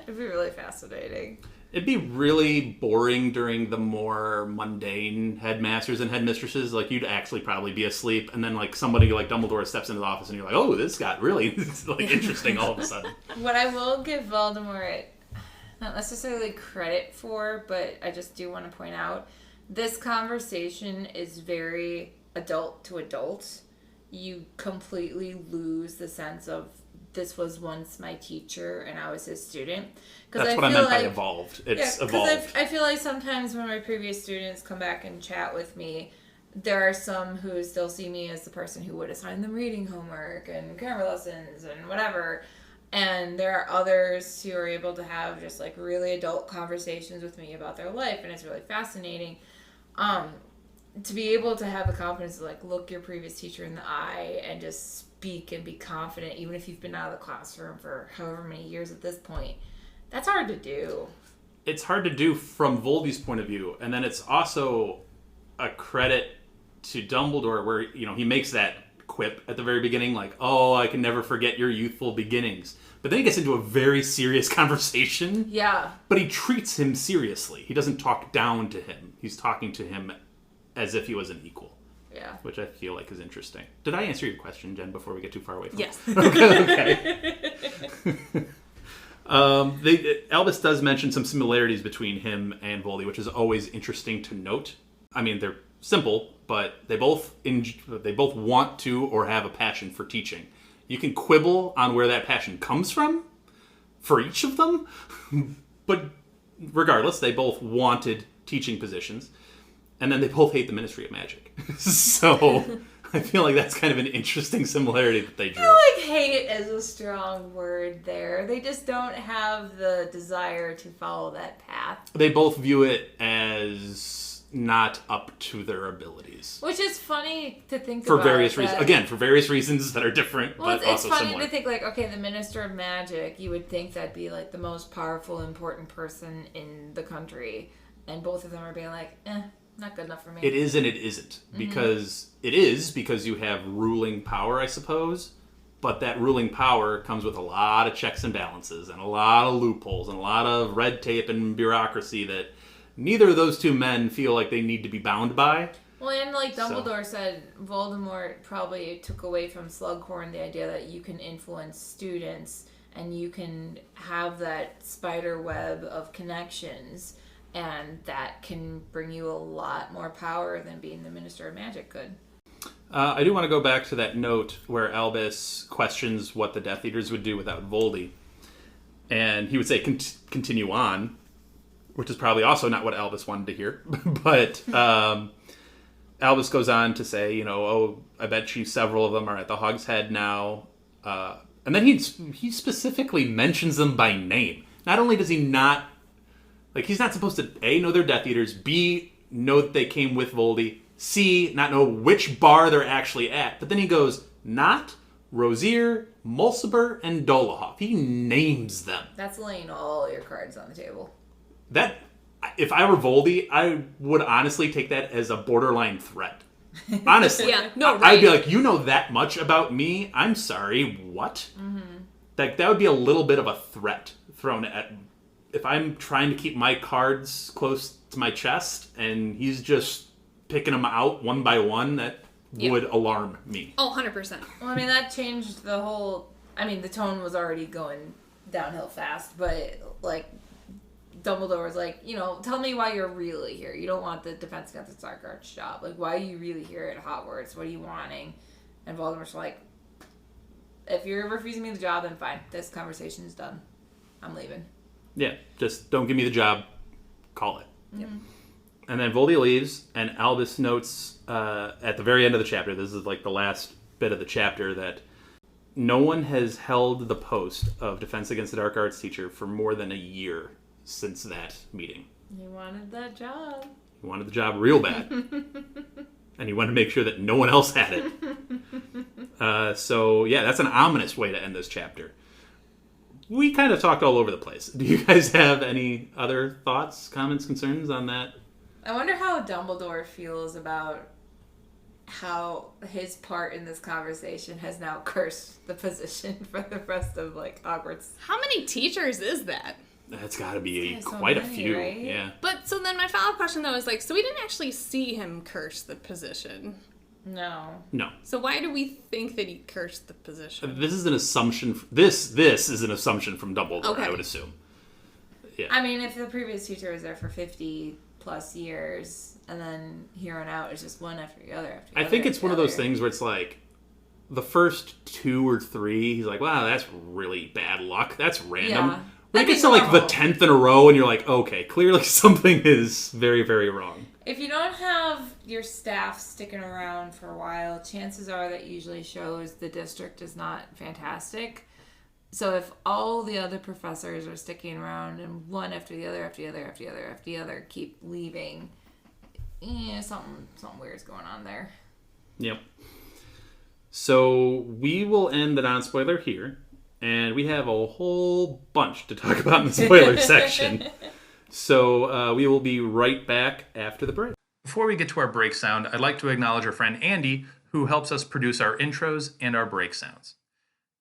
It'd be really fascinating. It'd be really boring during the more mundane headmasters and headmistresses. Like, you'd actually probably be asleep, and then, like, somebody like Dumbledore steps into the office, and you're like, oh, this got really, like, interesting all of a sudden. What I will give Voldemort, not necessarily credit for, but I just do want to point out, this conversation is very adult to adult. You completely lose the sense of, this was once my teacher and I was his student. That's what I meant by evolved. It's evolved. I feel like sometimes when my previous students come back and chat with me, there are some who still see me as the person who would assign them reading homework and grammar lessons and whatever. And there are others who are able to have just like really adult conversations with me about their life, and it's really fascinating. To be able to have the confidence to like look your previous teacher in the eye and just speak and be confident, even if you've been out of the classroom for however many years at this point, that's hard to do. It's hard to do from Voldy's point of view, and then it's also a credit to Dumbledore where, you know, he makes that quip at the very beginning, like, oh, I can never forget your youthful beginnings. But then he gets into a very serious conversation. Yeah. But he treats him seriously. He doesn't talk down to him. He's talking to him as if he was an equal. Yeah. Which I feel like is interesting. Did I answer your question, Jen, before we get too far away from Yes. it? Okay. Albus does mention some similarities between him and Voldy, which is always interesting to note. I mean, they're simple, but they both want to or have a passion for teaching. You can quibble on where that passion comes from for each of them, but regardless, they both wanted teaching positions. And then they both hate the Ministry of Magic. So I feel like that's kind of an interesting similarity that they drew. I feel like hate is a strong word there. They just don't have the desire to follow that path. They both view it as not up to their abilities. Which is funny to think for about. For various reasons. Again, for various reasons that are different, well, but also similar. It's funny to think, like, okay, the Minister of Magic, you would think that'd be, like, the most powerful, important person in the country. And both of them are being like, not good enough for me. It is and it isn't. Because it is because you have ruling power, I suppose. But that ruling power comes with a lot of checks and balances and a lot of loopholes and a lot of red tape and bureaucracy that neither of those two men feel like they need to be bound by. Well, and like Dumbledore said, Voldemort probably took away from Slughorn the idea that you can influence students and you can have that spider web of connections, and that can bring you a lot more power than being the Minister of Magic could. I do want to go back to that note where Albus questions what the Death Eaters would do without Voldy. And he would say, continue on, which is probably also not what Albus wanted to hear. But Albus goes on to say, I bet you several of them are at the Hog's Head now. And then he specifically mentions them by name. Not only does he not, he's not supposed to, A, know they're Death Eaters, B, know that they came with Voldy, C, not know which bar they're actually at. But then he goes, Not, Rosier, Mulciber, and Dolohov. He names them. That's laying all your cards on the table. That, if I were Voldy, I would honestly take that as a borderline threat. Honestly. Yeah, no, right. I'd be like, you know that much about me? I'm sorry, what? Mm-hmm. That would be a little bit of a threat thrown at... If I'm trying to keep my cards close to my chest, and he's just picking them out one by one, that would alarm me. Oh, 100%. Well, I mean, that changed the whole... I mean, the tone was already going downhill fast, but, Dumbledore was like, tell me why you're really here. You don't want the Defense Against the Dark Arts job. Why are you really here at Hogwarts? What are you wanting? And Voldemort's like, if you're refusing me the job, then fine. This conversation is done. I'm leaving. Yeah, just don't give me the job. Call it. Yep. And then Voldy leaves, and Albus notes at the very end of the chapter, this is the last bit of the chapter, that no one has held the post of Defense Against the Dark Arts teacher for more than a year since that meeting. He wanted that job. He wanted the job real bad. And he wanted to make sure that no one else had it. So, that's an ominous way to end this chapter. We kind of talked all over the place. Do you guys have any other thoughts, comments, concerns on that? I wonder how Dumbledore feels about how his part in this conversation has now cursed the position for the rest of Hogwarts. How many teachers is that? That's got to be so quite many, a few. right? Yeah. But so then my follow-up question though is so we didn't actually see him curse the position. No. So why do we think that he cursed the position? This is an assumption. This is an assumption from Dumbledore, okay. I would assume. Yeah. I mean, if the previous teacher was there for 50 plus years, and then here on out, it's just one after the other after the other. I think it's one of those things where it's the first 2 or 3, he's like, wow, that's really bad luck. That's random. Yeah. When it gets to the 10th in a row, and you're like, okay, clearly something is very, very wrong. If you don't have your staff sticking around for a while, chances are that usually shows the district is not fantastic. So if all the other professors are sticking around and one after the other, after the other, after the other, after the other keep leaving, something weird's going on there. Yep. So we will end the non-spoiler here, and we have a whole bunch to talk about in the spoiler section. So we will be right back after the break. Before we get to our break sound, I'd like to acknowledge our friend Andy, who helps us produce our intros and our break sounds.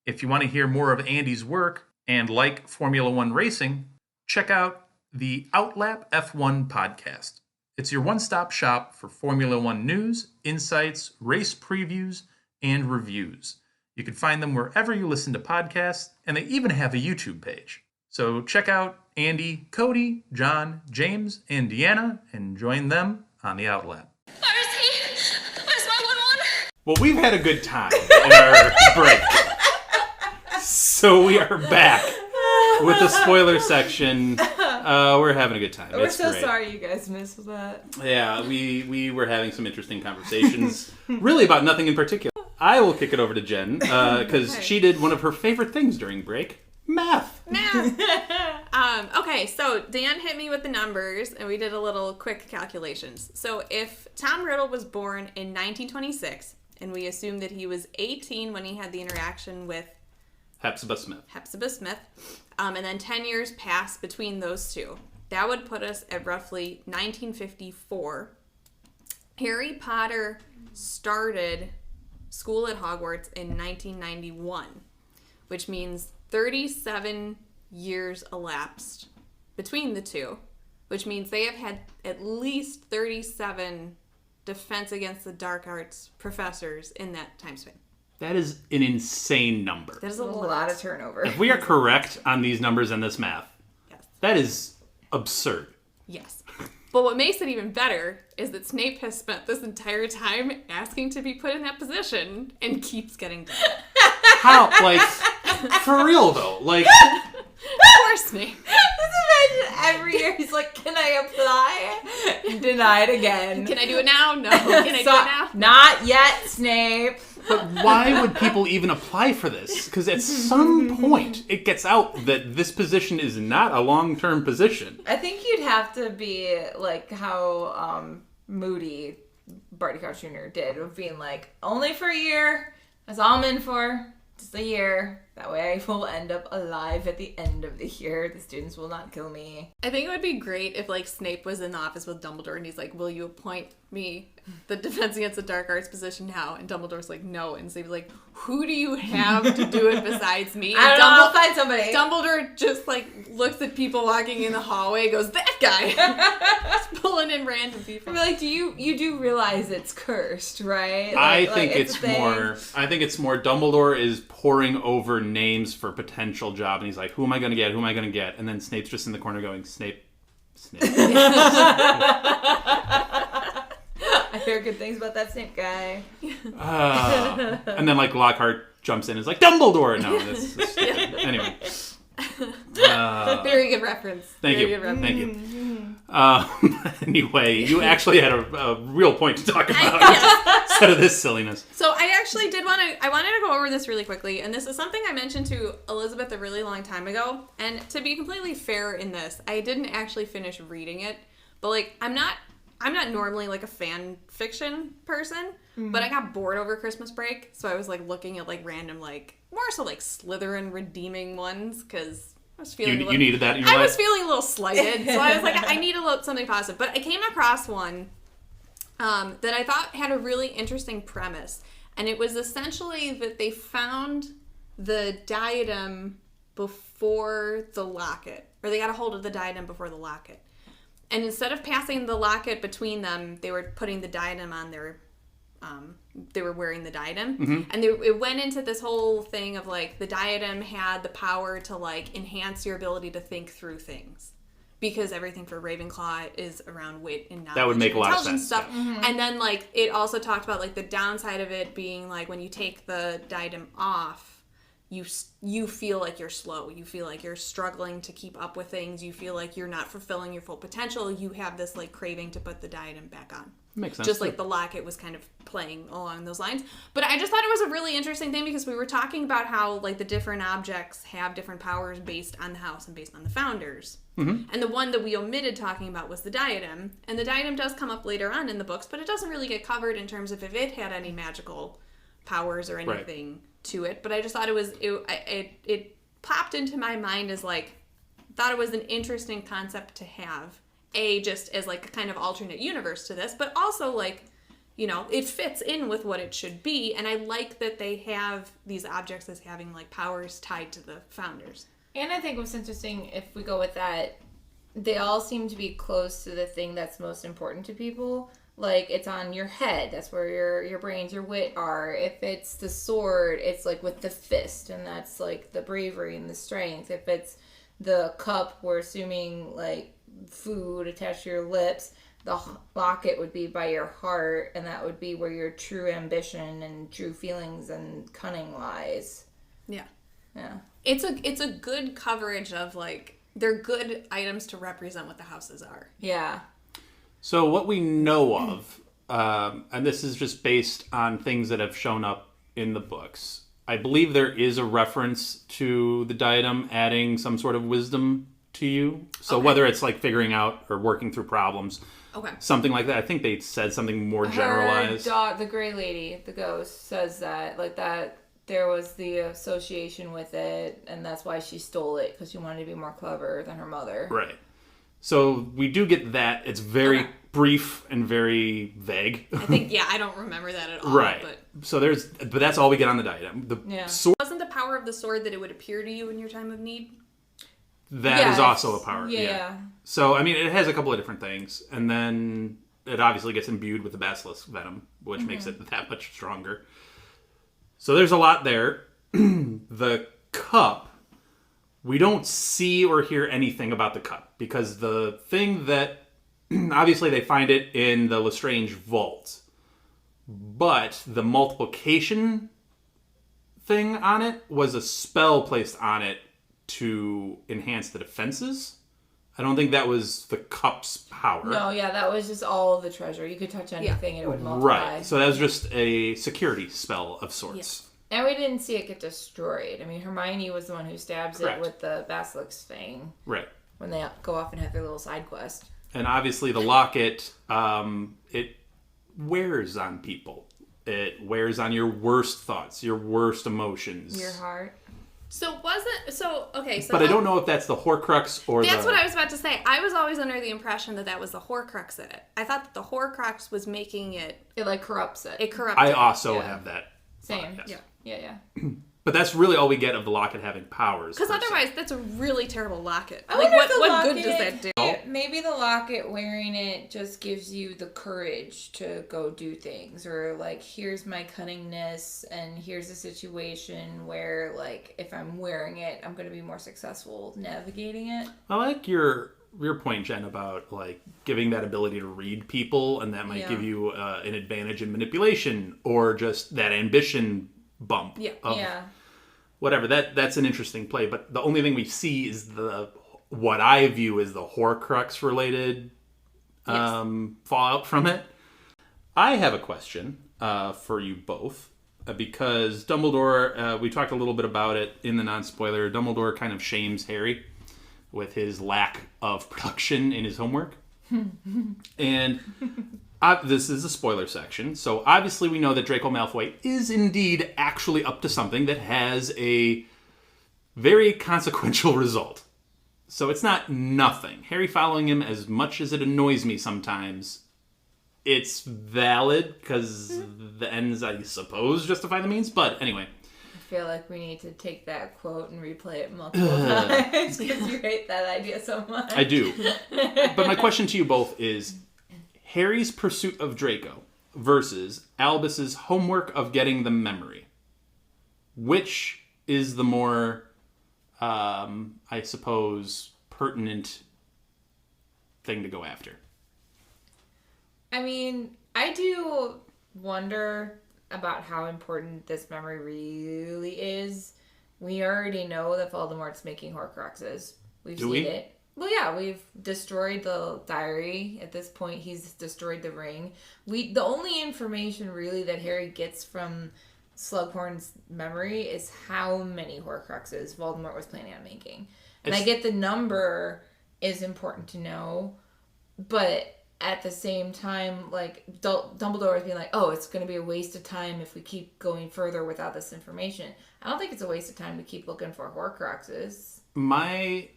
If you want to hear more of Andy's work and like Formula One racing, check out the Outlap F1 podcast. It's your one-stop shop for Formula One news, insights, race previews, and reviews. You can find them wherever you listen to podcasts, and they even have a YouTube page. So check out Andy, Cody, John, James, and Deanna, and join them on the Outlap. Where is he? Where's my 1-1? Well, we've had a good time in our break. So we are back with the spoiler section. We're having a good time. We're it's so great. sorry you guys missed that. Yeah, we were having some interesting conversations, really about nothing in particular. I will kick it over to Jen, because she did one of her favorite things during break, math. Okay, so Dan hit me with the numbers, and we did a little quick calculations. So if Tom Riddle was born in 1926, and we assume that he was 18 when he had the interaction with Hebzibah Smith. And then 10 years passed between those two. That would put us at roughly 1954. Harry Potter started school at Hogwarts in 1991, which means 37 years elapsed between the two, which means they have had at least 37 Defense Against the Dark Arts professors in that time span. That is an insane number. That is A lot of turnover. If we are correct on these numbers and this math, Yes. that is absurd. Yes. But what makes it even better is that Snape has spent this entire time asking to be put in that position and keeps getting done. How? Like, for real, though. Like, Poor Snape. Just imagine every year he's like, can I apply? Denied again. Can I do it now? No. Can I do it now? Not yet, Snape. but why would people even apply for this? Because at some point, it gets out that this position is not a long-term position. I think you'd have to be like how Moody, Barty Crouch Jr. did, of being like, only for a year. That's all I'm in for. Just a year. That way I will end up alive at the end of the year. The students will not kill me. I think it would be great if, like, Snape was in the office with Dumbledore and he's like, will you appoint me the Defense Against the Dark Arts position now? And Dumbledore's like, no. And Snape's like, who do you have to do it besides me? And I don't know, I'll find somebody. Dumbledore just, like, looks at people walking in the hallway and goes, that guy! Just pulling in random people. I'm like, you do realize it's cursed, right? I Like, think it's it's a thing. more Dumbledore is poring over names for potential job, and he's like, who am I going to get? Who am I going to get? And then Snape's just in the corner going, Snape. I hear good things about that Snape guy. And then, like, Lockhart jumps in and is like, Dumbledore! No, this anyway. Very good reference. Thank Very you. good reference. Thank you. Anyway, you actually had a real point to talk about instead of this silliness. So I actually I wanted to go over this really quickly, and this is something I mentioned to Elizabeth a really long time ago, and to be completely fair in this, I didn't actually finish reading it, but, like, I'm not normally, like, a fan fiction person, but I got bored over Christmas break, so I was, like, looking at, like, random, like, more so, like, Slytherin redeeming ones, because I was feeling You needed that in your life? I was feeling a little slighted, so I was like, I need something positive. But I came across one that I thought had a really interesting premise. And it was essentially that they found the diadem before the locket. Or they got a hold of the diadem before the locket. And instead of passing the locket between them, they were putting the diadem on their... they were wearing the diadem. Mm-hmm. And it went into this whole thing of, like, the diadem had the power to, like, enhance your ability to think through things. Because everything for Ravenclaw is around wit and knowledge. That would make a lot of intelligence sense. stuff. Yeah. Mm-hmm. And then, like, it also talked about, like, the downside of it being, like, when you take the diadem off, you feel like you're slow. You feel like you're struggling to keep up with things. You feel like you're not fulfilling your full potential. You have this, like, craving to put the diadem back on. Makes sense. Just like the locket was kind of playing along those lines. But I just thought it was a really interesting thing because we were talking about how, like, the different objects have different powers based on the house and based on the founders. Mm-hmm. And the one that we omitted talking about was the diadem. And the diadem does come up later on in the books, but it doesn't really get covered in terms of if it had any magical powers or anything to it. But I just thought it popped into my mind as, like, thought it was an interesting concept to have. Just as, like, a kind of alternate universe to this, but also, like, you know, it fits in with what it should be, and I like that they have these objects as having, like, powers tied to the founders. And I think what's interesting, if we go with that, they all seem to be close to the thing that's most important to people. Like, it's on your head. That's where your brains, your wit are. If it's the sword, it's, like, with the fist, and that's, like, the bravery and the strength. If it's the cup, we're assuming, like, food attached to your lips. The locket would be by your heart, and that would be where your true ambition and true feelings and cunning lies. Yeah. Yeah. It's a good coverage of, like, they're good items to represent what the houses are. Yeah. So what we know of, and this is just based on things that have shown up in the books, I believe there is a reference to the diadem adding some sort of wisdom to you. So whether it's, like, figuring out or working through problems, something like that. I think they said something more generalized. The gray lady, the ghost, says that, like, that there was the association with it, and that's why she stole it, because she wanted to be more clever than her mother. Right. So we do get that. It's very brief and very vague. I think, I don't remember that at all. Right. But So but that's all we get on the diadem. The sword, wasn't the power of the sword that it would appear to you in your time of need? that is also a power. Yeah. So, I mean, it has a couple of different things. And then it obviously gets imbued with the basilisk venom, which makes it that much stronger. So there's a lot there. The cup, we don't see or hear anything about the cup, because the thing that, obviously they find it in the Lestrange vault, but the multiplication thing on it was a spell placed on it to enhance the defenses. I don't think that was the cup's power. No, yeah, that was just all of the treasure. You could touch anything and it would multiply. Right, so that was just a security spell of sorts. And we didn't see it get destroyed. I mean, Hermione was the one who stabs Correct. it with the basilisk thing. Right. When they go off and have their little side quest. And obviously the locket, it wears on people. It wears on your worst thoughts, your worst emotions. Your heart. Okay, so But I don't know if that's the Horcrux or that's what I was about to say. I was always under the impression that was the Horcrux in it. I thought that the Horcrux was making it... It, like, corrupts it. It corrupted I it. also have that. Same. Yes. Yeah. But that's really all we get of the locket having powers. Because per se. otherwise, that's a really terrible locket. I Like, wonder if the what good locket- does that do? Maybe the locket wearing it just gives you the courage to go do things. Or, like, here's my cunningness, and here's a situation where, like, if I'm wearing it, I'm going to be more successful navigating it. I like your point, Jen, about like giving that ability to read people, and that might give you an advantage in manipulation, or just that ambition bump. Yeah. Whatever. That's an interesting play. But the only thing we see is what I view as the Horcrux related fallout from it. I have a question for you both. Because Dumbledore, we talked a little bit about it in the non-spoiler, Dumbledore kind of shames Harry with his lack of production in his homework. And this is a spoiler section, so obviously we know that Draco Malfoy is indeed actually up to something that has a very consequential result. So it's not nothing. Harry following him, as much as it annoys me sometimes, it's valid because the ends, I suppose, justify the means. But anyway. I feel like we need to take that quote and replay it multiple times because you hate that idea so much. I do. But my question to you both is Harry's pursuit of Draco versus Albus's homework of getting the memory. Which is the more, I suppose, pertinent thing to go after? I mean, I do wonder about how important this memory really is. We already know that Voldemort's making Horcruxes. We've seen it. Well, yeah, we've destroyed the diary. At this point, he's destroyed the ring. The only information really that Harry gets from Slughorn's memory is how many Horcruxes Voldemort was planning on making. And I get the number is important to know, but at the same time, like, Dumbledore was being like, oh, it's going to be a waste of time if we keep going further without this information. I don't think it's a waste of time to keep looking for Horcruxes. My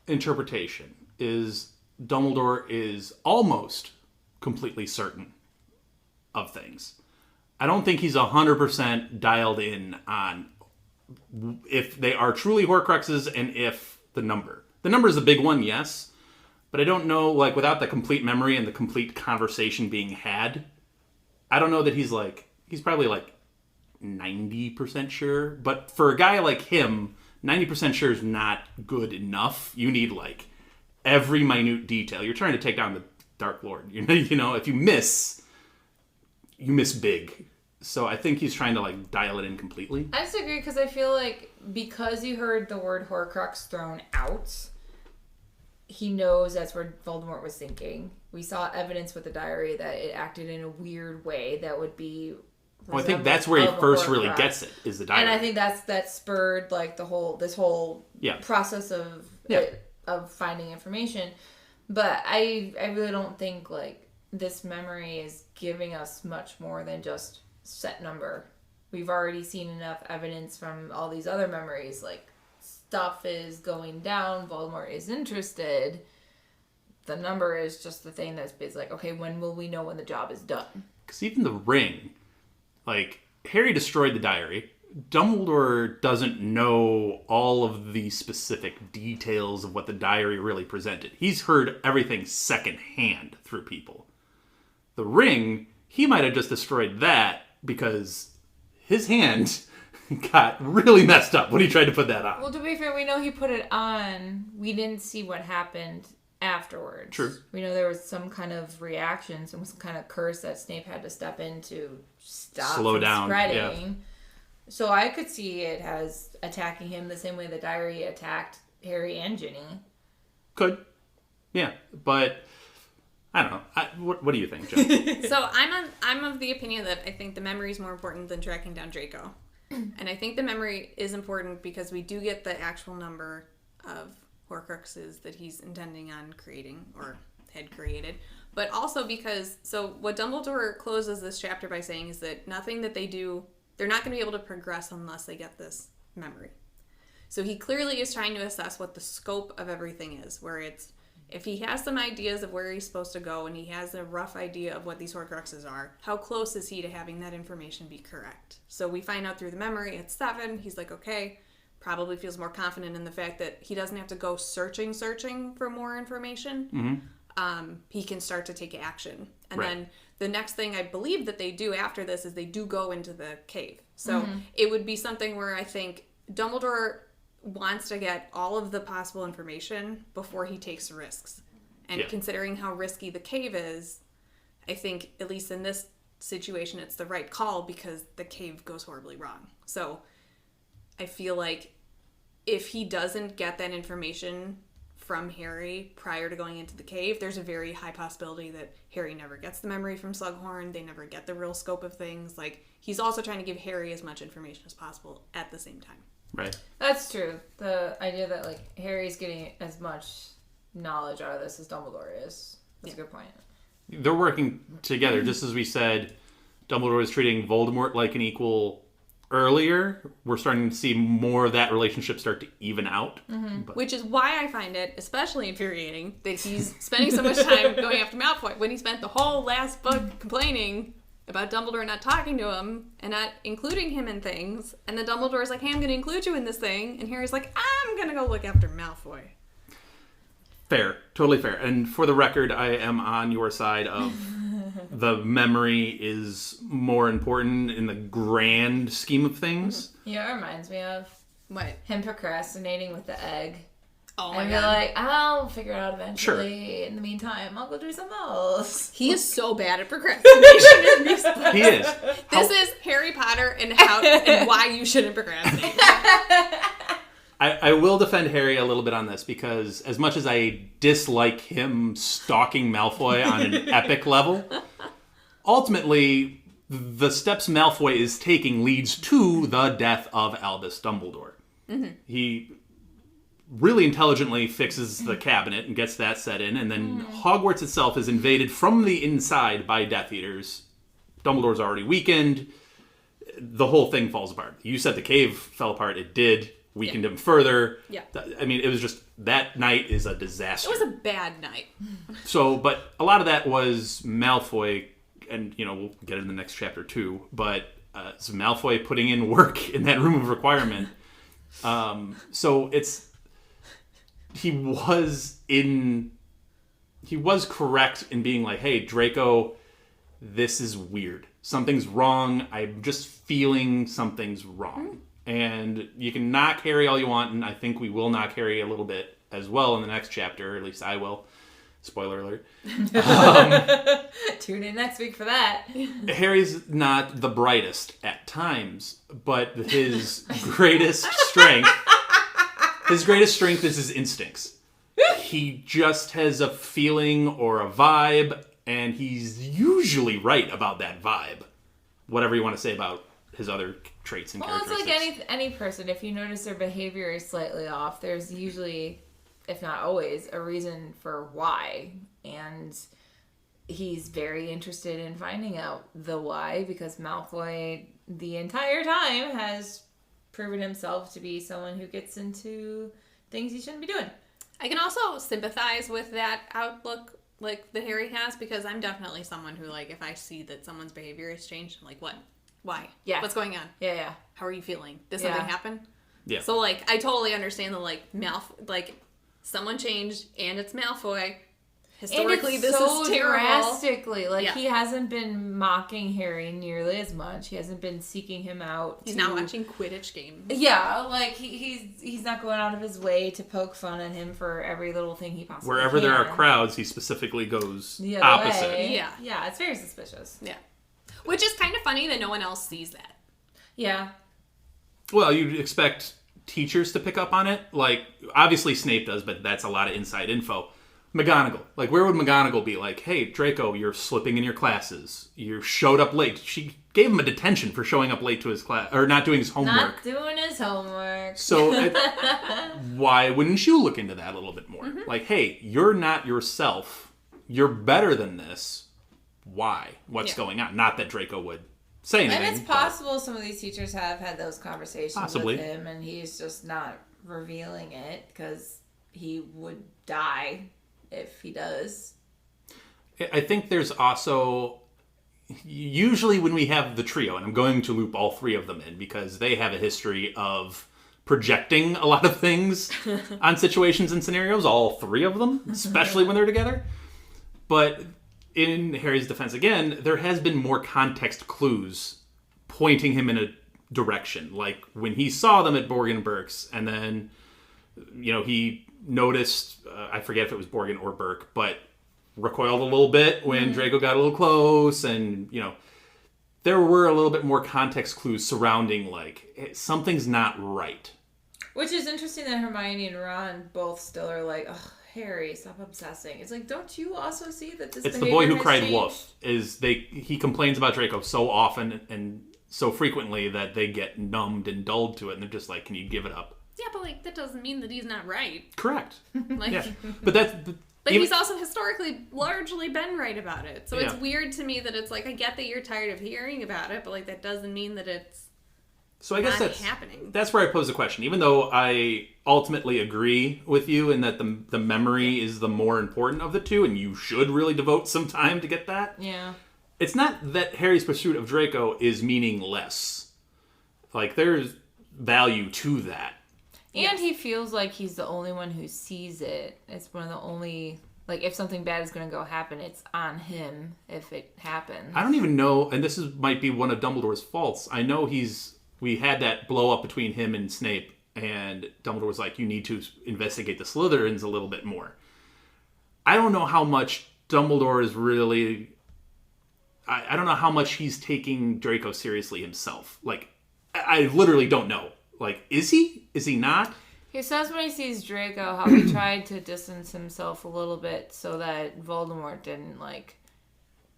interpretation is Dumbledore is almost completely certain of things. I don't think he's 100% dialed in on if they are truly Horcruxes and if the number. The number is a big one, yes. But I don't know, like, without the complete memory and the complete conversation being had, I don't know that he's probably, like, 90% sure. But for a guy like him, 90% sure is not good enough. You need, like, every minute detail. You're trying to take down the Dark Lord. You know, if you miss big. So I think he's trying to, like, dial it in completely. I disagree because I feel like because you heard the word Horcrux thrown out, he knows that's where Voldemort was thinking. We saw evidence with the diary that it acted in a weird way that would be. Well, I think that's where he first really gets it, is the diary. And I think that spurred like this whole process of finding information. But I really don't think like this memory is giving us much more than just set number. We've already seen enough evidence from all these other memories, like stuff is going down, Voldemort is interested. The number is just the thing that's like, okay, when will we know when the job is done? Because even the ring, like, Harry destroyed the diary. Dumbledore doesn't know all of the specific details of what the diary really presented. He's heard everything secondhand through people. The ring, he might have just destroyed that because his hand got really messed up when he tried to put that on. Well, to be fair, we know he put it on. We didn't see what happened afterwards. True. We know there was some kind of reaction, some kind of curse that Snape had to step in to slow down spreading. Yeah. So I could see it as attacking him the same way the diary attacked Harry and Ginny. Could. Yeah, but I don't know. What do you think, Jen? So I'm of the opinion that I think the memory is more important than tracking down Draco. And I think the memory is important because we do get the actual number of Horcruxes that he's intending on creating or had created. But also because, so what Dumbledore closes this chapter by saying is that nothing that they do, they're not going to be able to progress unless they get this memory. So he clearly is trying to assess what the scope of everything is, where it's, if he has some ideas of where he's supposed to go and he has a rough idea of what these Horcruxes are, how close is he to having that information be correct? So we find out through the memory at 7, he's like, okay, probably feels more confident in the fact that he doesn't have to go searching for more information. He can start to take action. And then the next thing I believe that they do after this is they do go into the cave. So it would be something where I think Dumbledore wants to get all of the possible information before he takes risks. And considering how risky the cave is, I think, at least in this situation, it's the right call because the cave goes horribly wrong. So I feel like if he doesn't get that information from Harry prior to going into the cave, there's a very high possibility that Harry never gets the memory from Slughorn. They never get the real scope of things. Like, he's also trying to give Harry as much information as possible at the same time. Right. That's true. The idea that, like, Harry's getting as much knowledge out of this as Dumbledore is. That's a good point. They're working together. Just as we said, Dumbledore was treating Voldemort like an equal earlier. We're starting to see more of that relationship start to even out. Which is why I find it especially infuriating that he's spending so much time going after Malfoy when he spent the whole last book complaining about Dumbledore not talking to him and not including him in things. And then Dumbledore's like, hey, I'm going to include you in this thing. And Harry's like, I'm going to go look after Malfoy. Fair. Totally fair. And for the record, I am on your side of the memory is more important in the grand scheme of things. Yeah, it reminds me of What? him procrastinating with the egg. Oh my And god. be like, I'll figure it out eventually. Sure. In the meantime, I'll go do something else. He is so bad at procrastination in these books. He is. This is Harry Potter and how and why you shouldn't procrastinate. I will defend Harry a little bit on this because as much as I dislike him stalking Malfoy on an epic level, ultimately the steps Malfoy is taking leads to the death of Albus Dumbledore. He really intelligently fixes the cabinet and gets that set in, and then Hogwarts itself is invaded from the inside by Death Eaters. Dumbledore's already weakened. The whole thing falls apart. You said the cave fell apart. It did. Weakened him further. Yeah. I mean, it was just, that night is a disaster. It was a bad night. So, but a lot of that was Malfoy, and, you know, we'll get in the next chapter too, but it's Malfoy putting in work in that room of requirement. So he was correct in being like, hey, Draco, this is weird. Something's wrong. I'm just feeling something's wrong. And you can knock Harry all you want, and I think we will knock Harry a little bit as well in the next chapter, or at least I will. Spoiler alert. Tune in next week for that. Harry's not the brightest at times, but his greatest strength is his instincts. He just has a feeling or a vibe, and he's usually right about that vibe. Whatever you want to say about his other traits and characteristics. Well, it's like any person. If you notice their behavior is slightly off, there's usually, if not always, a reason for why. And he's very interested in finding out the why, because Malfoy the entire time has proven himself to be someone who gets into things he shouldn't be doing. I can also sympathize with that outlook like that Harry has, because I'm definitely someone who, like, if I see that someone's behavior has changed, I'm like, what? Why? Yeah. What's going on? Yeah. How are you feeling? Did something Yeah. happen? Yeah. So, like, I totally understand the, like, someone changed and it's Malfoy. historically and this so is terrible. drastically. Like, Yeah. he hasn't been mocking Harry nearly as much. He hasn't been seeking him out. He's not watching Quidditch games. Yeah, like, he's not going out of his way to poke fun at him for every little thing he possibly Wherever can. there are crowds, he specifically goes The other opposite. way. Yeah. Yeah, it's very suspicious. Yeah. Which is kind of funny that no one else sees that. Yeah. Well, you'd expect teachers to pick up on it. Like, obviously Snape does, but that's a lot of inside info. McGonagall. Like, where would McGonagall be? Like, hey, Draco, you're slipping in your classes. You showed up late. She gave him a detention for showing up late to his class, or not doing his homework. Not doing his homework. So, why wouldn't you look into that a little bit more? Mm-hmm. Like, hey, you're not yourself. You're better than this. Why? What's Yeah. going on? Not that Draco would say anything. And it's possible some of these teachers have had those conversations Possibly. with him, and he's just not revealing it because he would die if he does. I think there's also, usually when we have the trio, and I'm going to loop all three of them in because they have a history of projecting a lot of things on situations and scenarios, all three of them, especially when they're together. But in Harry's defense, again, there has been more context clues pointing him in a direction. Like when he saw them at Borgin and Burke's, and then, he noticed, I forget if it was Borgin or Burke, but recoiled a little bit when Draco got a little close, and, there were a little bit more context clues surrounding, like, something's not right. Which is interesting that Hermione and Ron both still are like, ugh, Harry, stop obsessing. It's like, don't you also see that this It's the behavior boy who has cried changed? wolf. He complains about Draco so often and so frequently that they get numbed and dulled to it, and they're just like, can you give it up? Yeah, but like that doesn't mean that he's not right. Correct. Like, Yeah. But that's... but even- he's also historically largely been right about it. So it's Yeah. weird to me that it's like I get that you're tired of hearing about it, but like that doesn't mean that it's So I guess not that's happening. That's where I pose the question. Even though I ultimately agree with you in that the memory is the more important of the two, and you should really devote some time to get that. Yeah. It's not that Harry's pursuit of Draco is meaningless. Like, there's value to that. And he feels like he's the only one who sees it. It's one of the only... Like, if something bad is going to go happen, it's on him if it happens. I don't even know, and might be one of Dumbledore's faults. I know we had that blow up between him and Snape, and Dumbledore was like, you need to investigate the Slytherins a little bit more. I don't know how much Dumbledore is really... I don't know how much he's taking Draco seriously himself. Like, I literally don't know. Like, is he? Is he not? He says when he sees Draco how he tried to distance himself a little bit so that Voldemort didn't, like,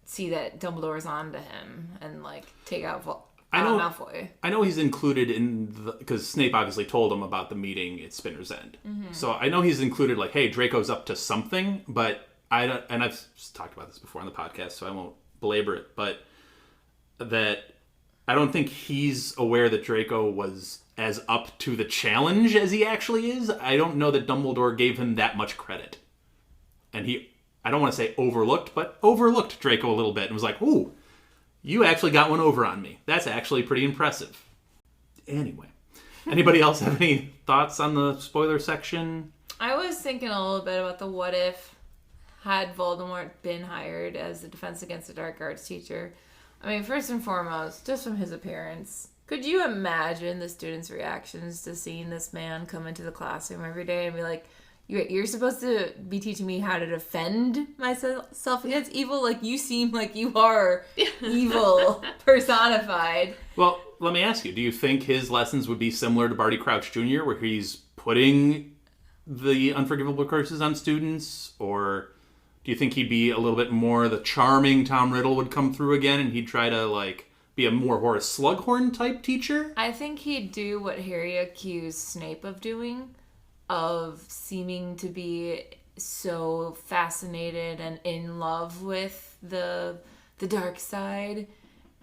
see that Dumbledore's onto him and, like, take out Malfoy. I know he's included in because Snape obviously told him about the meeting at Spinner's End. Mm-hmm. So I know he's included, like, hey, Draco's up to something, but and I've talked about this before on the podcast, so I won't belabor it, but that I don't think he's aware that Draco was as up to the challenge as he actually is. I don't know that Dumbledore gave him that much credit. And I don't want to say overlooked, but overlooked Draco a little bit and was like, ooh, you actually got one over on me. That's actually pretty impressive. Anyway, anybody else have any thoughts on the spoiler section? I was thinking a little bit about the what if had Voldemort been hired as the Defense Against the Dark Arts teacher. I mean, first and foremost, just from his appearance, could you imagine the students' reactions to seeing this man come into the classroom every day and be like, you're supposed to be teaching me how to defend myself against evil? Like, you seem like you are evil personified. Well, let me ask you, do you think his lessons would be similar to Barty Crouch Jr., where he's putting the unforgivable curses on students? Or do you think he'd be a little bit more the charming Tom Riddle would come through again and he'd try to, like, be a more Horace Slughorn type teacher? I think he'd do what Harry accused Snape of doing, of seeming to be so fascinated and in love with the dark side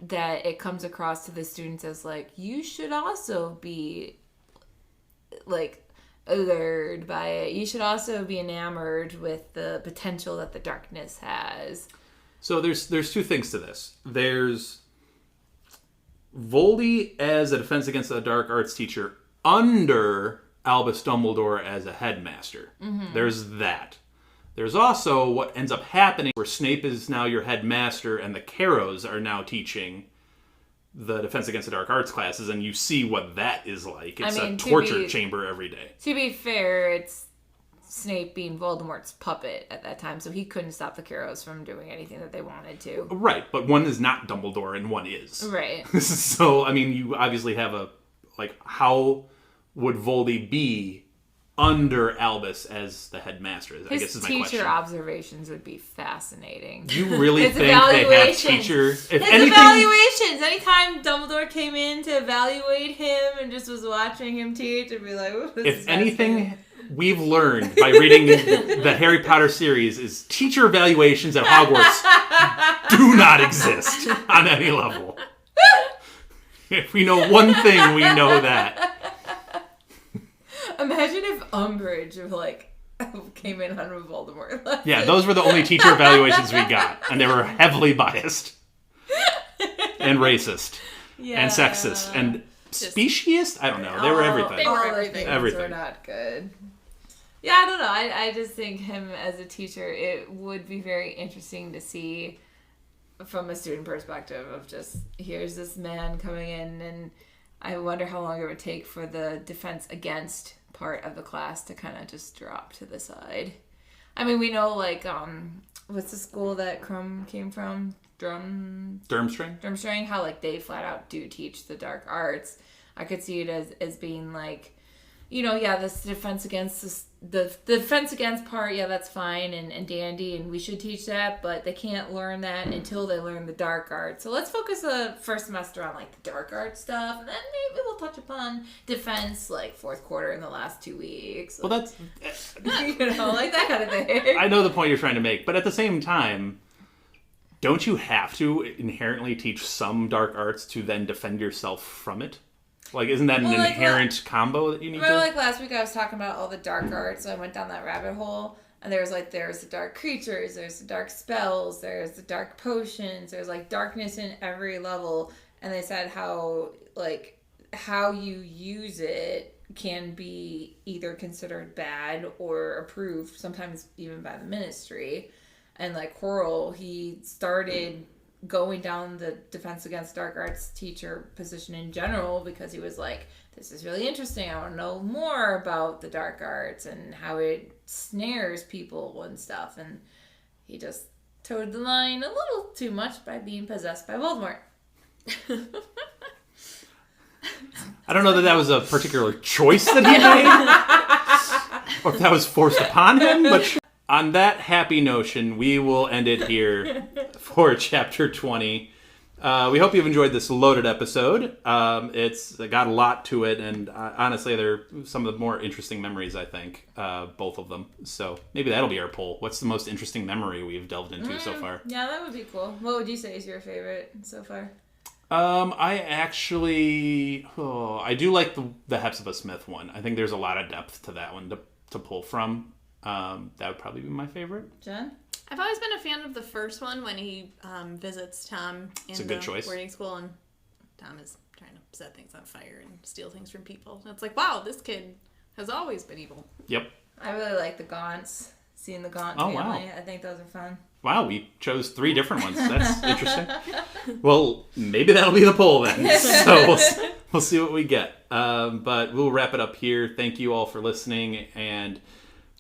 that it comes across to the students as like, you should also be like allured by it. You should also be enamored with the potential that the darkness has. So there's two things to this. There's Voldy as a Defense Against the Dark Arts teacher under Albus Dumbledore as a headmaster. Mm-hmm. There's that. There's also what ends up happening where Snape is now your headmaster and the Carrows are now teaching the Defense Against the Dark Arts classes, and you see what that is like. It's a torture chamber every day. To be fair, it's Snape being Voldemort's puppet at that time, so he couldn't stop the Carrows from doing anything that they wanted to. Right, but one is not Dumbledore and one is. Right. So, I mean, you obviously have a, like, how would Voldy be under Albus as the headmaster? I guess is my question. His teacher observations would be fascinating. You really His think they have teacher... Evaluations! Anytime Dumbledore came in to evaluate him and just was watching him teach, I'd be like, ooh, this is anything we've learned by reading the Harry Potter series is teacher evaluations at Hogwarts do not exist on any level. If we know one thing, we know that. Imagine if Umbridge came in on Voldemort. Yeah, those were the only teacher evaluations we got, and they were heavily biased and racist and sexist and speciesist. I don't know. They were everything. They were everything. Everything. Were not good. Yeah, I don't know. I just think him as a teacher, it would be very interesting to see from a student perspective of just, here's this man coming in, and I wonder how long it would take for the defense against part of the class to kind of just drop to the side. I mean, we know, what's the school that Crumb came from? Durmstrang? How, they flat out do teach the dark arts. I could see it as being, this defense against the defense against part, that's fine and dandy, and we should teach that, but they can't learn that until they learn the dark arts. So let's focus the first semester on the dark arts stuff, and then maybe we'll touch upon defense fourth quarter in the last 2 weeks. Well, that's that kind of thing. I know the point you're trying to make, but at the same time, don't you have to inherently teach some dark arts to then defend yourself from it? Isn't that an inherent combo that you need to... Remember, last week I was talking about all the dark arts, so I went down that rabbit hole, and there's the dark creatures, there's the dark spells, there's the dark potions, there's, darkness in every level, and they said how you use it can be either considered bad or approved, sometimes even by the ministry. And, Quirrell, he started going down the Defense Against Dark Arts teacher position in general because he was this is really interesting. I want to know more about the dark arts and how it snares people and stuff. And he just towed the line a little too much by being possessed by Voldemort. I don't know that was a particular choice that he made, or if that was forced upon him, but on that happy notion, we will end it here for Chapter 20. We hope you've enjoyed this loaded episode. It's got a lot to it, and honestly, they're some of the more interesting memories, I think, both of them. So maybe that'll be our poll. What's the most interesting memory we've delved into so far? Yeah, that would be cool. What would you say is your favorite so far? I do like the Hebzibah Smith one. I think there's a lot of depth to that one to pull from. That would probably be my favorite. Jen? I've always been a fan of the first one when he visits Tom in the boarding school, and Tom is trying to set things on fire and steal things from people. And it's wow, this kid has always been evil. Yep. I really like the Gaunts. Seeing the Gaunt family. Wow. I think those are fun. Wow, we chose 3 different ones. That's interesting. Well, maybe that'll be the poll then. So we'll see what we get. But we'll wrap it up here. Thank you all for listening, and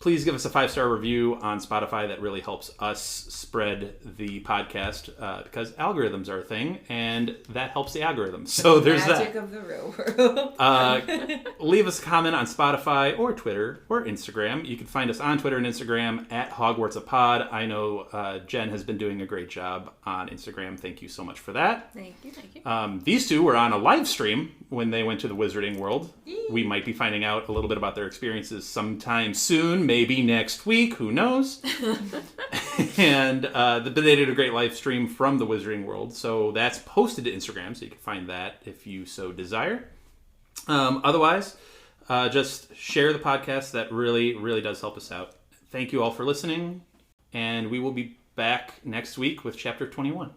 please give us a 5-star review on Spotify. That really helps us spread the podcast because algorithms are a thing, and that helps the algorithm. So there's that. Magic of the real world. Leave us a comment on Spotify or Twitter or Instagram. You can find us on Twitter and Instagram at HogwartsAPod. I know Jen has been doing a great job on Instagram. Thank you so much for that. Thank you. These two were on a live stream when they went to the Wizarding World. We might be finding out a little bit about their experiences sometime soon. Maybe next week, who knows? And they did a great live stream from the Wizarding World, so that's posted to Instagram, so you can find that if you so desire. Otherwise, just share the podcast. That really, really does help us out. Thank you all for listening, and we will be back next week with Chapter 21.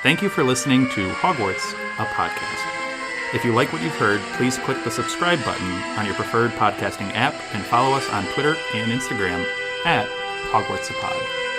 Thank you for listening to Hogwarts, a podcast. If you like what you've heard, please click the subscribe button on your preferred podcasting app and follow us on Twitter and Instagram at HogwartsAPod.